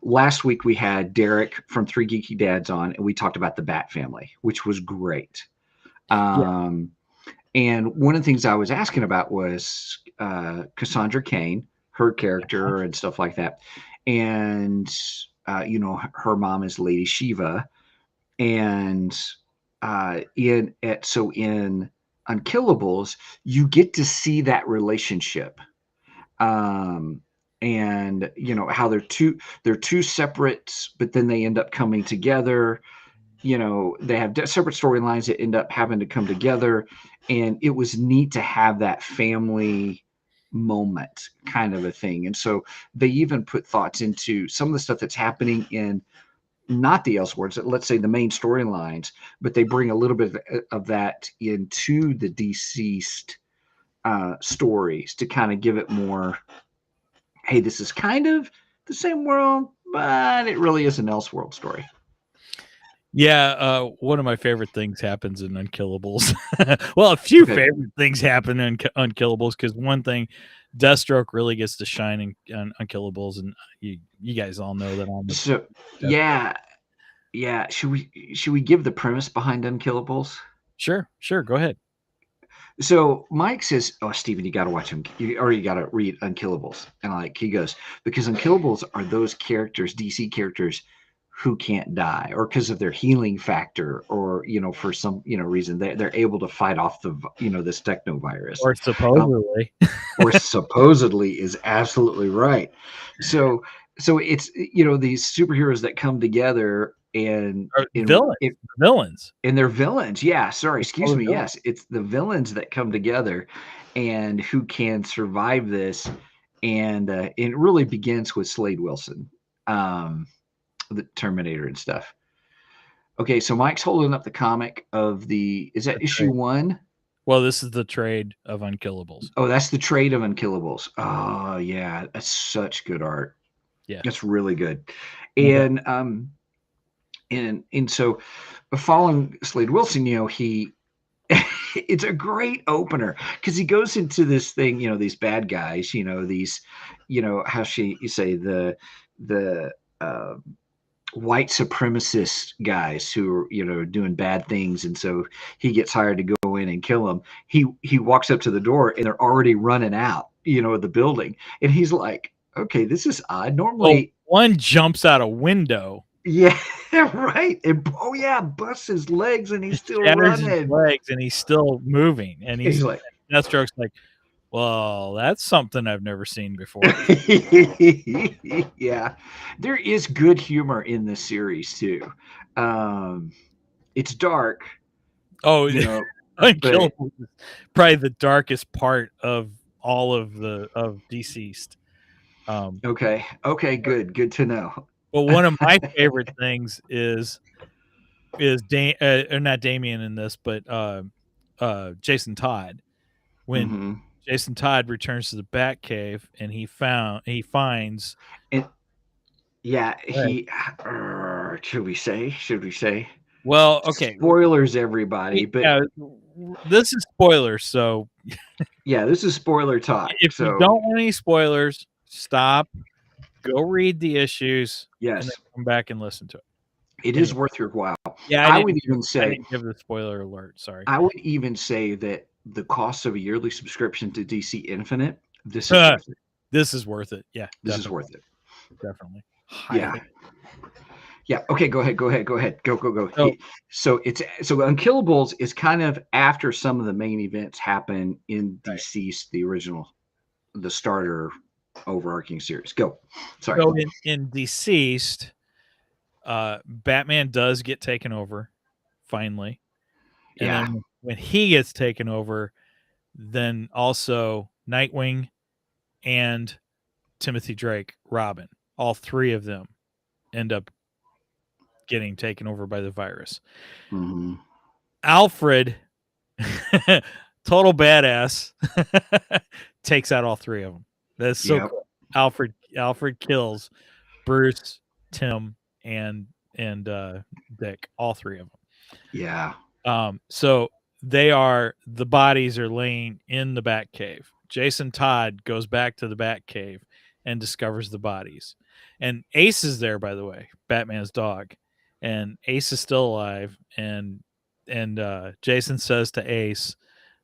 last week we had Derek from Three Geeky Dads on, and we talked about the Bat Family, which was great. And one of the things I was asking about was Cassandra Cain, her character and stuff like that. And, her mom is Lady Shiva. And in Unkillables, you get to see that relationship. And, how they're two separate, but then they end up coming together. They have separate storylines that end up having to come together. And it was neat to have that family moment kind of a thing. And so they even put thoughts into some of the stuff that's happening in not the Elseworlds, let's say the main storylines, but they bring a little bit of that into the DCeased stories to kind of give it more, hey, this is kind of the same world, but it really is an Elseworld story. Yeah, one of my favorite things happens in Unkillables. Well, a few favorite things happen in Unkillables because one thing, Deathstroke really gets to shine in Unkillables, and you guys all know that I'm. So yeah. Should we give the premise behind Unkillables? Sure. Go ahead. So Mike says, "Oh, Steven, you got to watch him, or you got to read Unkillables." And he goes, because Unkillables are those characters, DC characters, who can't die, or because of their healing factor, or for some reason they're able to fight off the this Techno virus, or supposedly, is absolutely right. So it's these superheroes that come together and villains, and they're villains. Yeah, sorry, excuse me. Yes, it's the villains that come together, and who can survive this, and it really begins with Slade Wilson. the Terminator and stuff. Okay, so Mike's holding up the comic of is that issue 1? Well, this is the trade of Unkillables. Oh, that's the trade of Unkillables. Oh, yeah, that's such good art. Yeah, that's really good. Okay. And so following Slade Wilson, he it's a great opener because he goes into this thing, these bad guys, these, how you say the white supremacist guys who are, doing bad things. And so he gets hired to go in and kill them. He walks up to the door and they're already running out, of the building. And he's like, okay, this is odd. Normally one jumps out a window. Yeah, right. And busts his legs and he's still running. His legs and he's still moving. And he's like, Deathstroke's like, well, that's something I've never seen before. Yeah, there is good humor in this series too. It's dark. Oh, Unkillables is probably the darkest part of all of DCeased. Okay, good to know. Well, one of my favorite things is not Damien in this, but Jason Todd. When Jason Todd returns to the Batcave and he finds it. Yeah, should we say? Well, okay. Spoilers, everybody. But yeah, this is spoilers, so yeah, this is spoiler talk. If you don't want any spoilers, stop. Go read the issues. Yes. And then come back and listen to it. It is worth your while. Yeah, I would even say. I didn't give the spoiler alert. Sorry. I would even say that the cost of a yearly subscription to DC Infinite, this is worth it. This is worth it. Yeah. This is worth it. Definitely. Yeah. Yeah. Okay. Go ahead. Go. So Unkillables is kind of after some of the main events happen in DCeased, the original, the starter overarching series. Go. Sorry. So in DCeased, Batman does get taken over finally. And then when he gets taken over, then also Nightwing and Timothy Drake, Robin, all three of them end up getting taken over by the virus. Mm-hmm. Alfred, total badass, takes out all three of them. That's so cool. Alfred kills Bruce, Tim, and Dick, all three of them. Yeah. So the bodies are laying in the Batcave. Jason Todd goes back to the Batcave and discovers the bodies. And Ace is there, by the way, Batman's dog. And Ace is still alive. And Jason says to Ace,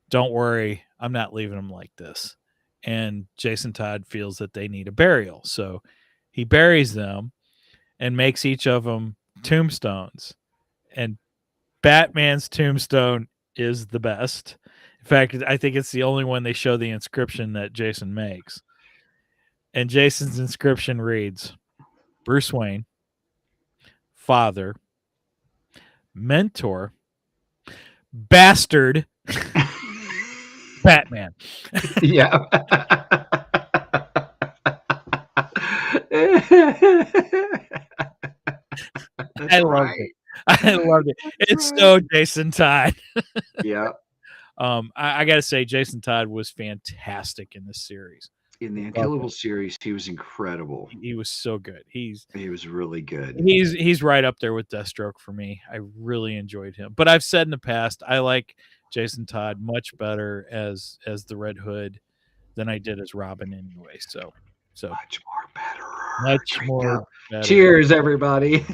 "Don't worry, I'm not leaving him like this." And Jason Todd feels that they need a burial. So he buries them and makes each of them tombstones. And Batman's tombstone is the best. In fact, I think it's the only one they show the inscription that Jason makes. And Jason's inscription reads, Bruce Wayne, father, mentor, bastard, Batman. Yeah. I loved it. I loved it. It's so Jason Todd. Yeah. I got to say, Jason Todd was fantastic in this series. In the Unkillables series, he was incredible. He was so good. He was really good. He's right up there with Deathstroke for me. I really enjoyed him. But I've said in the past, I like Jason Todd much better as the Red Hood than I did as Robin anyway. So much more better. Much more better. Cheers, everybody.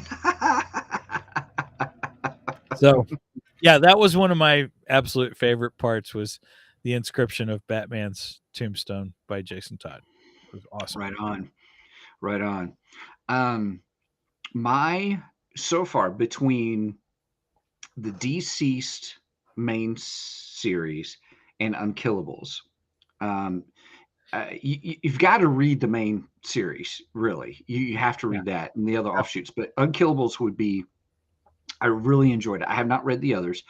So yeah, that was one of my absolute favorite parts, was the inscription of Batman's tombstone by Jason Todd. It was awesome. Right on. So far between the DCeased main series and Unkillables, you've got to read the main series, really. You have to read that and the other offshoots. But Unkillables would be, I really enjoyed it. I have not read the others,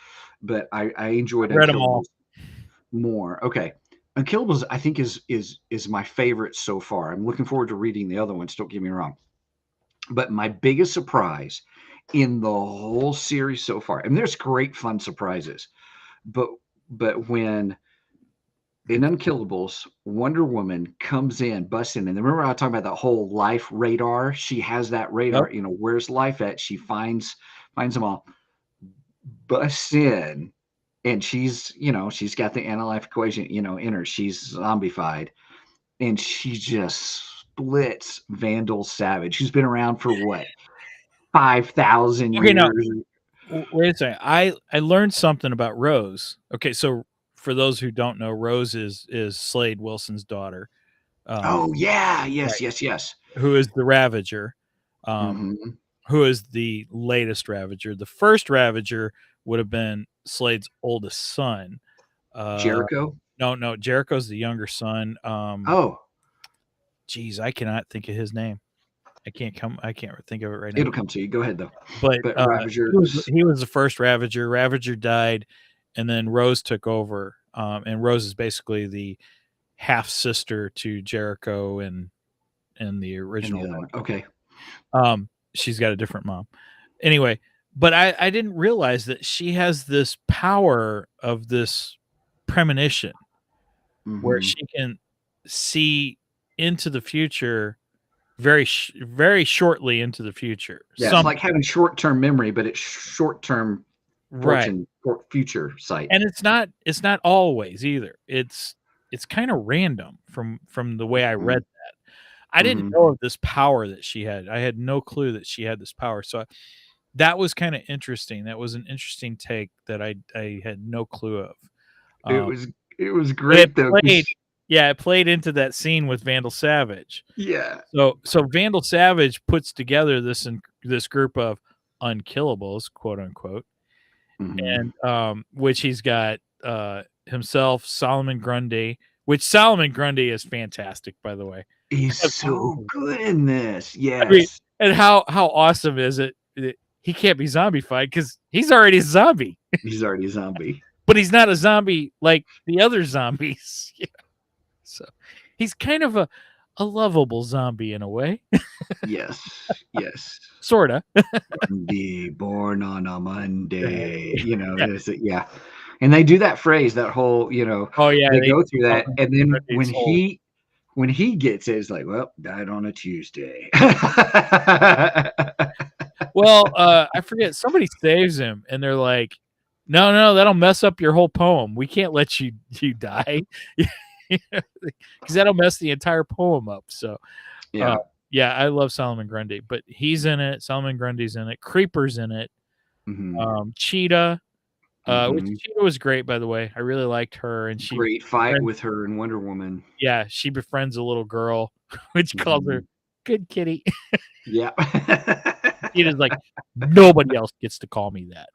but I enjoyed read them all more. Okay. Unkillables, I think, is my favorite so far. I'm looking forward to reading the other ones. Don't get me wrong. But my biggest surprise in the whole series so far, and there's great fun surprises, but when in Unkillables, Wonder Woman comes in, busts in, and remember I was talking about that whole life radar? She has that radar, Yep. where's life at? She finds them all, busts in, and she's got the anti-life equation, in her. She's zombified, and she just splits Vandal Savage, who's been around for what, 5,000 Okay, now years. wait a second. I learned something about Rose. Okay, so for those who don't know, Rose is Slade Wilson's daughter. Oh yeah, Right. yes. Who is the Ravager? Mhm. Who is the latest Ravager? The first Ravager would have been Slade's oldest son. Jericho? No, Jericho's the younger son. Oh, Geez, I cannot think of his name. I can't think of it right now. it'll come to you. Go ahead though. But But Ravager, he was the first Ravager. Ravager died, and then Rose took over. And Rose is basically the half sister to Jericho and the and the original. other one. Okay. She's got a different mom. Anyway, but I didn't realize that she has this power of this premonition where Mhm. she can see into the future very shortly into the future. Yeah, it's like having short-term memory, but it's short-term Right. future sight. And it's not always either. It's kind of random from the way I read that. I didn't know of this power that she had. I had no clue that she had this power. So that was kind of interesting. That was an interesting take that I had no clue of. It was great though. It played into that scene with Vandal Savage. Yeah. So Vandal Savage puts together this group of unkillables, quote unquote, and which he's got himself, Solomon Grundy, which Solomon Grundy is fantastic, by the way. He's so good in this. Yes. I mean, and how awesome is it that he can't be zombified because he's already a zombie. He's already a zombie. But he's not a zombie like the other zombies. So he's kind of a lovable zombie in a way. Yes. Sorta. Be born on a Monday. Yeah. And they do that phrase, that whole, Oh yeah, they go through that, and then when he gets it, it's like, well, died on a Tuesday. Well, I forget, somebody saves him, and they're like, no, that'll mess up your whole poem. We can't let you die. Because that'll mess the entire poem up. So yeah, I love Solomon Grundy, but he's in it. Solomon Grundy's in it. Creeper's in it. Cheetah, which Cheetah was great, by the way. I really liked her, and she great fight with her and Wonder Woman. Yeah, she befriends a little girl, which calls her good kitty. Yeah. Cheetah's like, nobody else gets to call me that.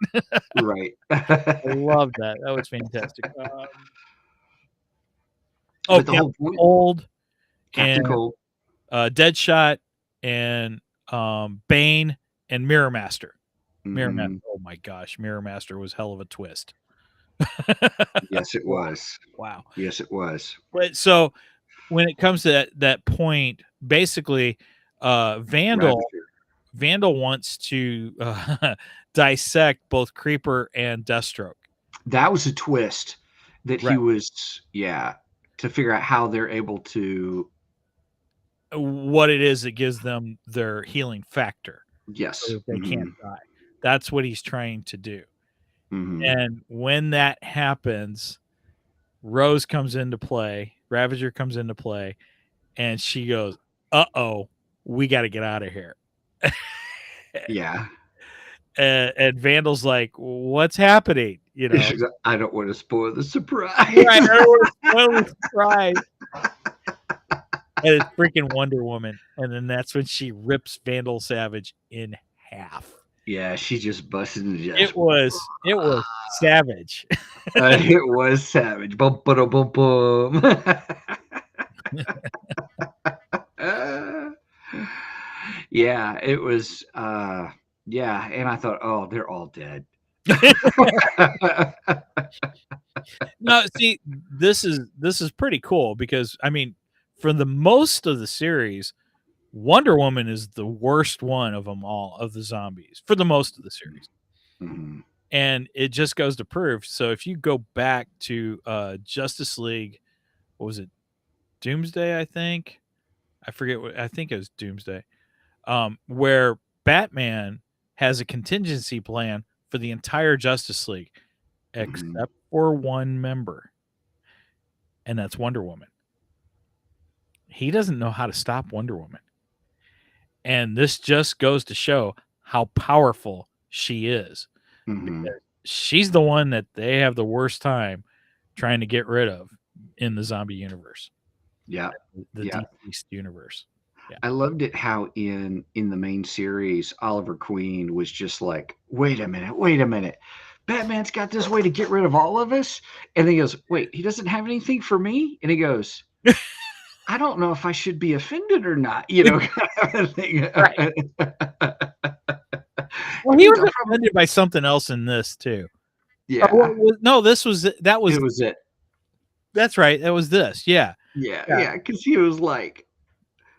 Right. I love that. That was fantastic. The whole point, Cold, Captain Cold, Deadshot, and Bane, and Mirror Master. Mirror Master. Oh my gosh, Mirror Master was hell of a twist. Yes, it was. Wow. Yes, it was. But so when it comes to that point, basically, Vandal wants to dissect both Creeper and Deathstroke. That was a twist that he was, to figure out how they're able to, what it is that gives them their healing factor. Yes. So that they can't die. That's what he's trying to do. And when that happens, Rose comes into play, Ravager comes into play, and she goes, uh-oh, we got to get out of here. Yeah. And Vandal's like, what's happening? I don't want to spoil the surprise. Right, I don't want to spoil the surprise. And it's freaking Wonder Woman. And then that's when she rips Vandal Savage in half. Yeah, she just busted in the It was savage. It was savage. Boom, boom, boom, boom. Yeah, it was. And I thought, oh, they're all dead. No, see, this is pretty cool because I mean, for the most of the series, Wonder Woman is the worst one of them all, of the zombies, for the most of the series. Mhm. And it just goes to prove. So if you go back to Justice League, what was it? Doomsday, I think. I forget what, I think it was Doomsday. Where Batman has a contingency plan for the entire Justice League, except for one member, and that's Wonder Woman. He doesn't know how to stop Wonder Woman. And this just goes to show how powerful she is. Mhm. Because she's the one that they have the worst time trying to get rid of in the zombie universe, Yeah. the Yeah. DCeased universe. I loved it how in the main series, Oliver Queen was just like, wait a minute. Batman's got this way to get rid of all of us. And he goes, wait, he doesn't have anything for me? And he goes, I don't know if I should be offended or not, kind of thing. Right. Well, he was offended by something else in this too. Yeah. No, this was that was It was it. That's right. It was this. Yeah. Yeah. Because he was like,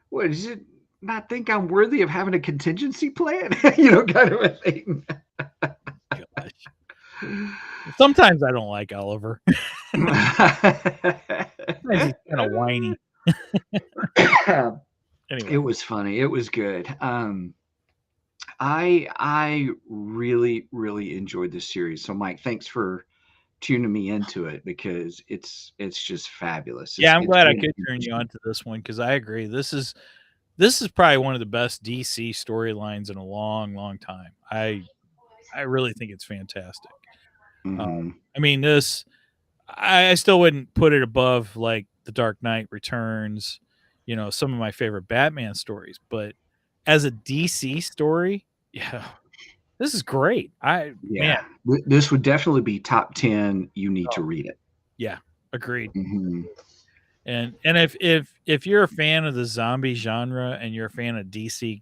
what, does it not think I'm worthy of having a contingency plan? Kind of a thing. Gosh. Sometimes I don't like Oliver. Sometimes he's kind of whiny. Anyway. It was funny. It was good. I really, really enjoyed this series. So, Mike, thanks for tuning me into it because it's just fabulous. Yeah, I'm glad I really could turn you on to this one because I agree. This is probably one of the best DC storylines in a long, long time. I really think it's fantastic. I mean, this I still wouldn't put it above like The Dark Knight Returns, some of my favorite Batman stories, but as a DC story, yeah, this is great. Man, this would definitely be top 10. You need to read it. Yeah, agreed. Mm-hmm. And if you're a fan of the zombie genre and you're a fan of DC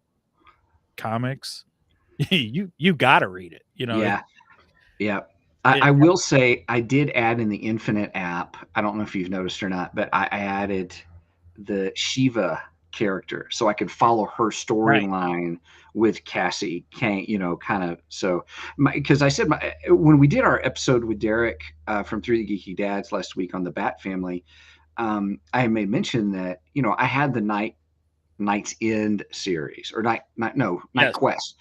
comics, you got to read it. Yeah. I will say I did add in the Infinite app. I don't know if you've noticed or not, but I added the Shiva character so I could follow her storyline with Cassie Kane, kind of. So, because I said when we did our episode with Derek from Three the Geeky Dads last week on the Bat Family, I made mention that I had the Night's End series or Night Quest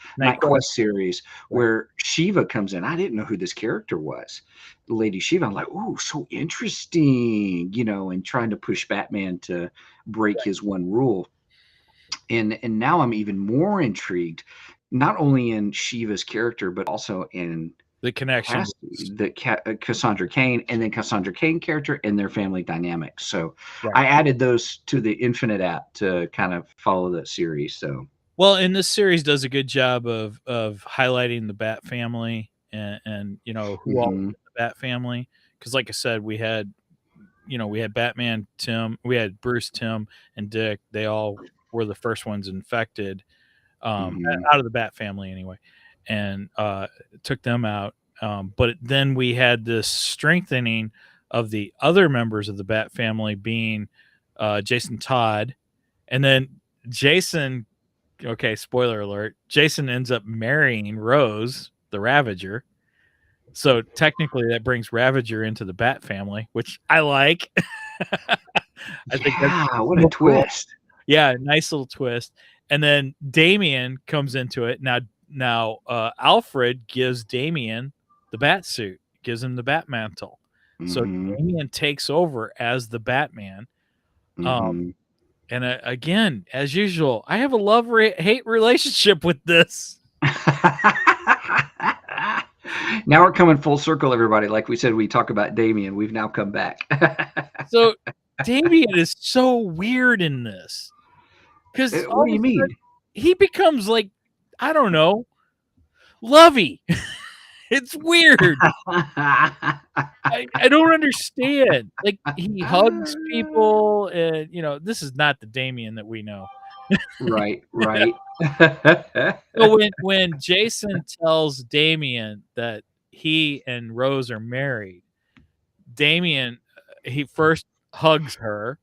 series where Shiva comes in. I didn't know who this character was, Lady Shiva. I'm like, oh, so interesting, and trying to push Batman to break his one rule. And now I'm even more intrigued, not only in Shiva's character, but also in the connection, Cassandra Cain, and then Cassandra Cain character and their family dynamics. So I added those to the Infinite app to kind of follow that series. So and this series does a good job of highlighting the Bat family and who all in the Bat family. Because like I said, we had Batman, Tim, we had Bruce, Tim, and Dick. They all were the first ones infected out of the Bat family anyway. And took them out. But then we had this strengthening of the other members of the Bat family being Jason Todd. And then Jason, okay, spoiler alert, Jason ends up marrying Rose, the Ravager. So technically that brings Ravager into the Bat family, which I like. I think that's what a twist. Yeah, nice little twist. And then Damian comes into it. Now, Alfred gives Damian the bat suit, gives him the bat mantle. So Damian takes over as the Batman. And again, as usual, I have a love-hate relationship with this. Now we're coming full circle, everybody. Like we said, we talk about Damian. We've now come back. So Damian is so weird in this. Because what do you mean? He becomes like, I don't know, lovey. It's weird. I don't understand. Like he hugs people, and this is not the Damian that we know. Right. So when Jason tells Damian that he and Rose are married, Damian he first hugs her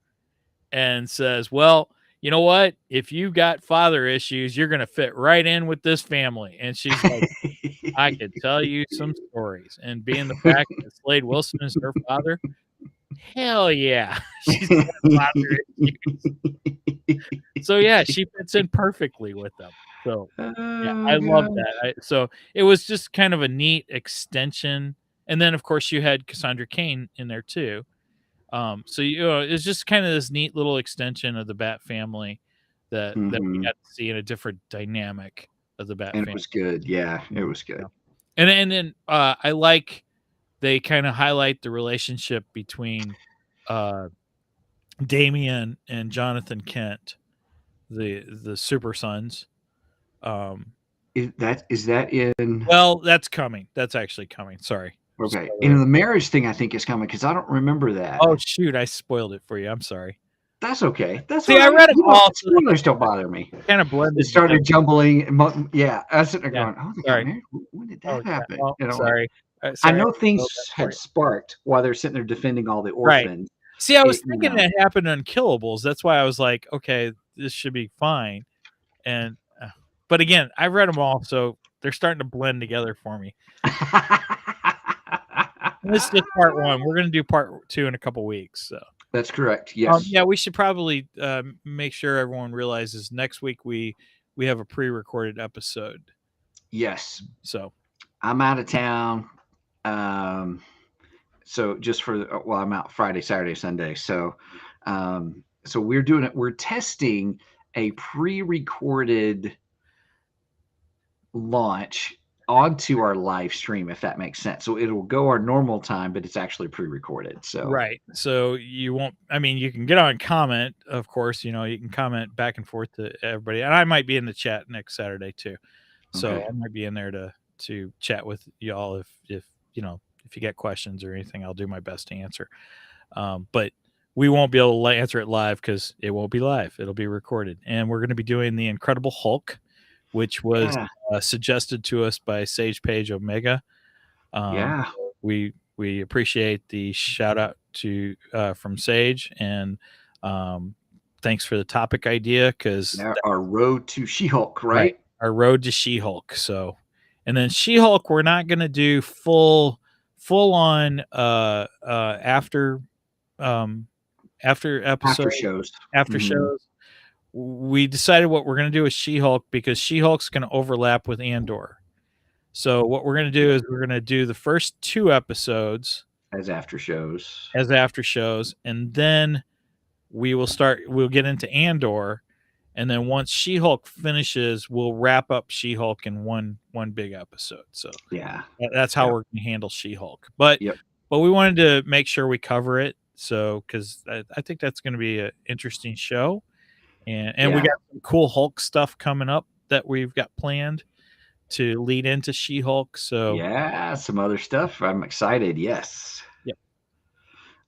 and says, "Well, you know what? If you got father issues, you're going to fit right in with this family. And she's like, I could tell you some stories. And being the fact that Slade Wilson is her father, hell yeah. She's got father issues. So, yeah, she fits in perfectly with them. So, yeah, I love that. So it was just kind of a neat extension. And then, of course, you had Cassandra Cain in there, too. So it's just kind of this neat little extension of the Bat family that we got to see in a different dynamic of the Bat And family. it was good. Yeah, it was good. Yeah. And then I like they kind of highlight the relationship between Damian and Jonathan Kent, the Super Sons. Is that in? Well, that's coming. That's actually coming. Sorry. Okay. And the marriage thing, I think, is coming because I don't remember that. Oh shoot! I spoiled it for you. I'm sorry. That's okay. That's See, I read them all. Spoilers don't bother me. Kind of blended. It started jumbling. Yeah, I was sitting there going, "Oh, they got sorry. married? When did that happen?" Oh, You know, sorry. I know things had sparked while they're sitting there defending all the orphans. Right. See, I was thinking that happened on Unkillables. That's why I was like, okay, this should be fine. And but again, I've read them all, so they're starting to blend together for me. This is just part one. We're going to do part two in a couple weeks. So that's correct. Yes. Yeah, we should probably make sure everyone realizes next week we have a pre-recorded episode. Yes. So I'm out of town. So just I'm out Friday, Saturday, Sunday. So we're testing a pre-recorded launch onto our live stream, if that makes sense. So it'll go our normal time, but it's actually pre-recorded. So right. So you won't. I mean, you can get on comment, of course. You can comment back and forth to everybody, and I might be in the chat next Saturday too. So I might be in there to chat with y'all if you get questions or anything. I'll do my best to answer. But we won't be able to answer it live because it won't be live. It'll be recorded, and we're going to be doing the Incredible Hulk, which was suggested to us by Sage Page Omega. We appreciate the shout out to from Sage, and thanks for the topic idea because our road to She-Hulk, right? Our road to She-Hulk. So, and then She-Hulk, we're not going to do full on after episode after shows. We decided what we're going to do with She-Hulk because She-Hulk's going to overlap with Andor. So what we're going to do is we're going to do the first 2 episodes as after shows, and then we'll get into Andor, and then once She-Hulk finishes, we'll wrap up She-Hulk in one big episode. So that's how we're going to handle She-Hulk. But we wanted to make sure we cover it, so because I think that's going to be an interesting show. And we got some cool Hulk stuff coming up that we've got planned to lead into She-Hulk. So some other stuff. I'm excited. Yes. Yep.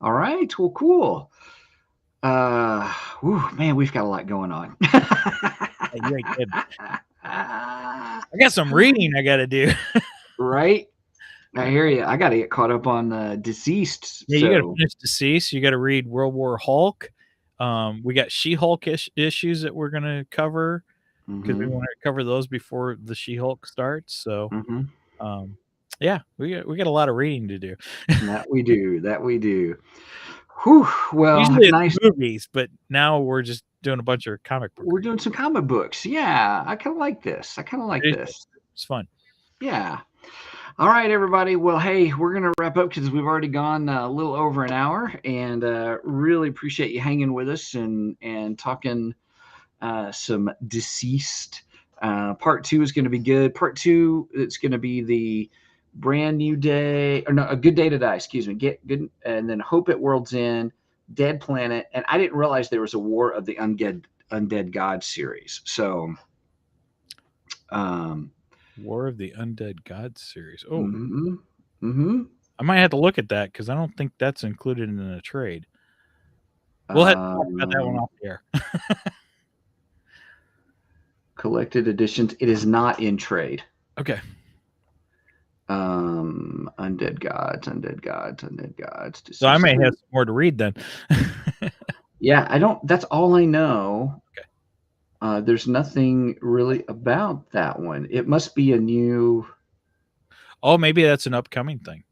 All right. Well, cool. Man, we've got a lot going on. You ain't kidding. I got some reading I got to do. Right. I hear you. I got to get caught up on DCeased. Yeah, you got to finish DCeased. You got to read World War Hulk. We got She-Hulk issues that we're going to cover because we want to cover those before the She-Hulk starts. So, we got a lot of reading to do. That we do. Whew, well, usually it's movies, but now we're just doing a bunch of comic books. We're doing some comic books. Yeah, I kind of like this. It's fun. Yeah. All right, everybody. Well, hey, we're going to wrap up because we've already gone a little over an hour, and really appreciate you hanging with us and talking some DCeased. Part 2 is going to be good. Part 2, it's going to be the brand new day, or no, A Good Day to Die, excuse me. Get good, and then Hope at World's End, Dead Planet, and I didn't realize there was a War of the Undead Gods series. So, War of the Undead Gods series. Oh, I might have to look at that because I don't think that's included in a trade. We'll have to talk about that one off the air. Collected editions. It is not in trade. Okay. Undead gods. So I may have some more to read then. Yeah, I don't. That's all I know. Okay. There's nothing really about that one. It must be a new. Oh, maybe that's an upcoming thing.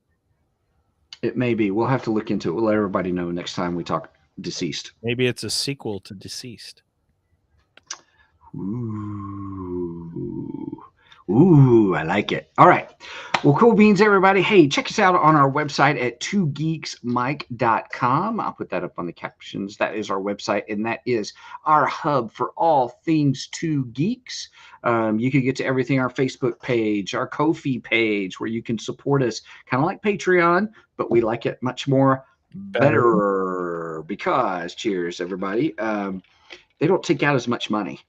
It may be. We'll have to look into it. We'll let everybody know next time we talk DCeased. Maybe it's a sequel to DCeased. Ooh, I like it. All right. Well, cool beans, everybody. Hey, check us out on our website at twogeeksmike.com. I'll put that up on the captions. That is our website, and that is our hub for all things Two Geeks. You can get to everything, our Facebook page, our Ko-fi page, where you can support us, kind of like Patreon, but we like it much more better because, cheers, everybody, they don't take out as much money.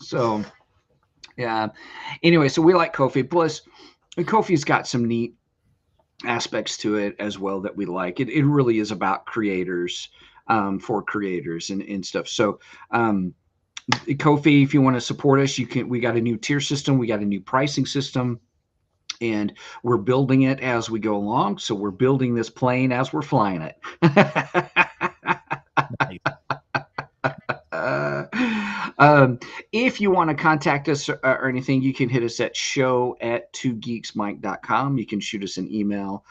So, yeah. Anyway, so we like Ko-fi. Plus, Ko-fi's got some neat aspects to it as well that we like. It really is about creators, for creators and stuff. So, Ko-fi, if you want to support us, you can. We got a new tier system. We got a new pricing system. And we're building it as we go along. So we're building this plane as we're flying it. Nice. If you want to contact us or anything, you can hit us at show@twogeeksmike.com. You can shoot us an email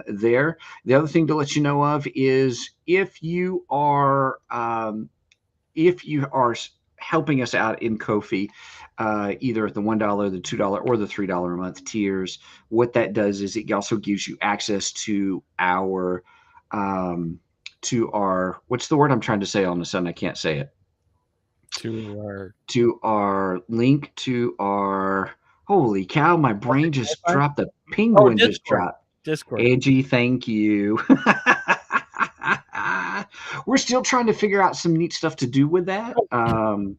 there. The other thing to let you know of is if you are helping us out in Ko-fi, either at the $1, the $2, or the $3 a month tiers, what that does is it also gives you access to our what's the word I'm trying to say all of a sudden I can't say it. To our link to our, holy cow, my brain just dropped. The penguin just dropped. Discord. Angie, thank you. We're still trying to figure out some neat stuff to do with that, kind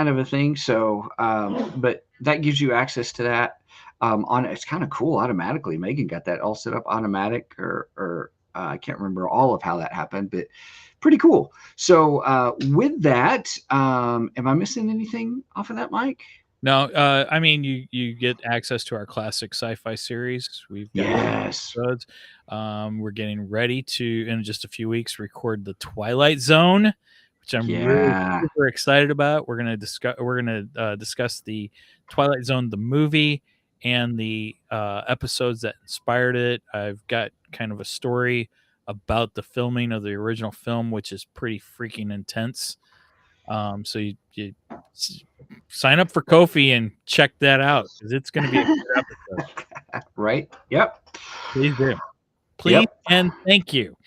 of a thing. So, but that gives you access to that. It's kind of cool automatically. Megan got that all set up automatic, or I can't remember all of how that happened, but pretty cool. So with that, am I missing anything off of that, Mike? No, I mean you get access to our classic sci-fi series. We've got episodes. We're getting ready to, in just a few weeks, record the Twilight Zone, which I'm really super excited about. We're gonna discuss the Twilight Zone, the movie, and the episodes that inspired it. I've got kind of a story about the filming of the original film, which is pretty freaking intense. So you sign up for Ko-fi and check that out, because it's going to be a good episode. Right? Yep. Please do. Please and thank you.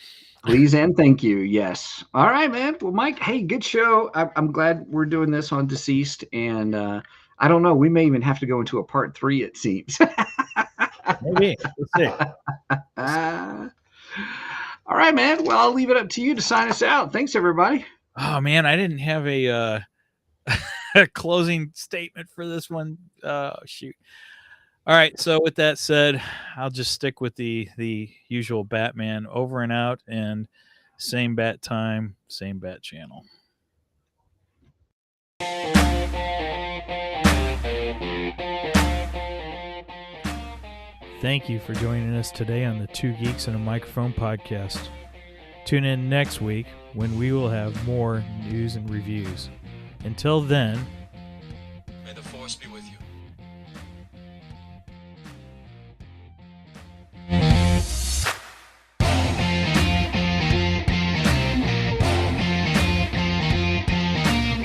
Please and thank you. Yes. All right, man. Well, Mike, hey, good show. I'm glad we're doing this on DCeased, and I don't know. We may even have to go into a part 3, it seems. Maybe. We'll see. All right, man. Well, I'll leave it up to you to sign us out. Thanks, everybody. Oh, man, I didn't have a closing statement for this one. Shoot. All right, so with that said, I'll just stick with the usual Batman, over and out, and same bat time, same bat channel. Thank you for joining us today on the Two Geeks and a Microphone podcast. Tune in next week when we will have more news and reviews. Until then,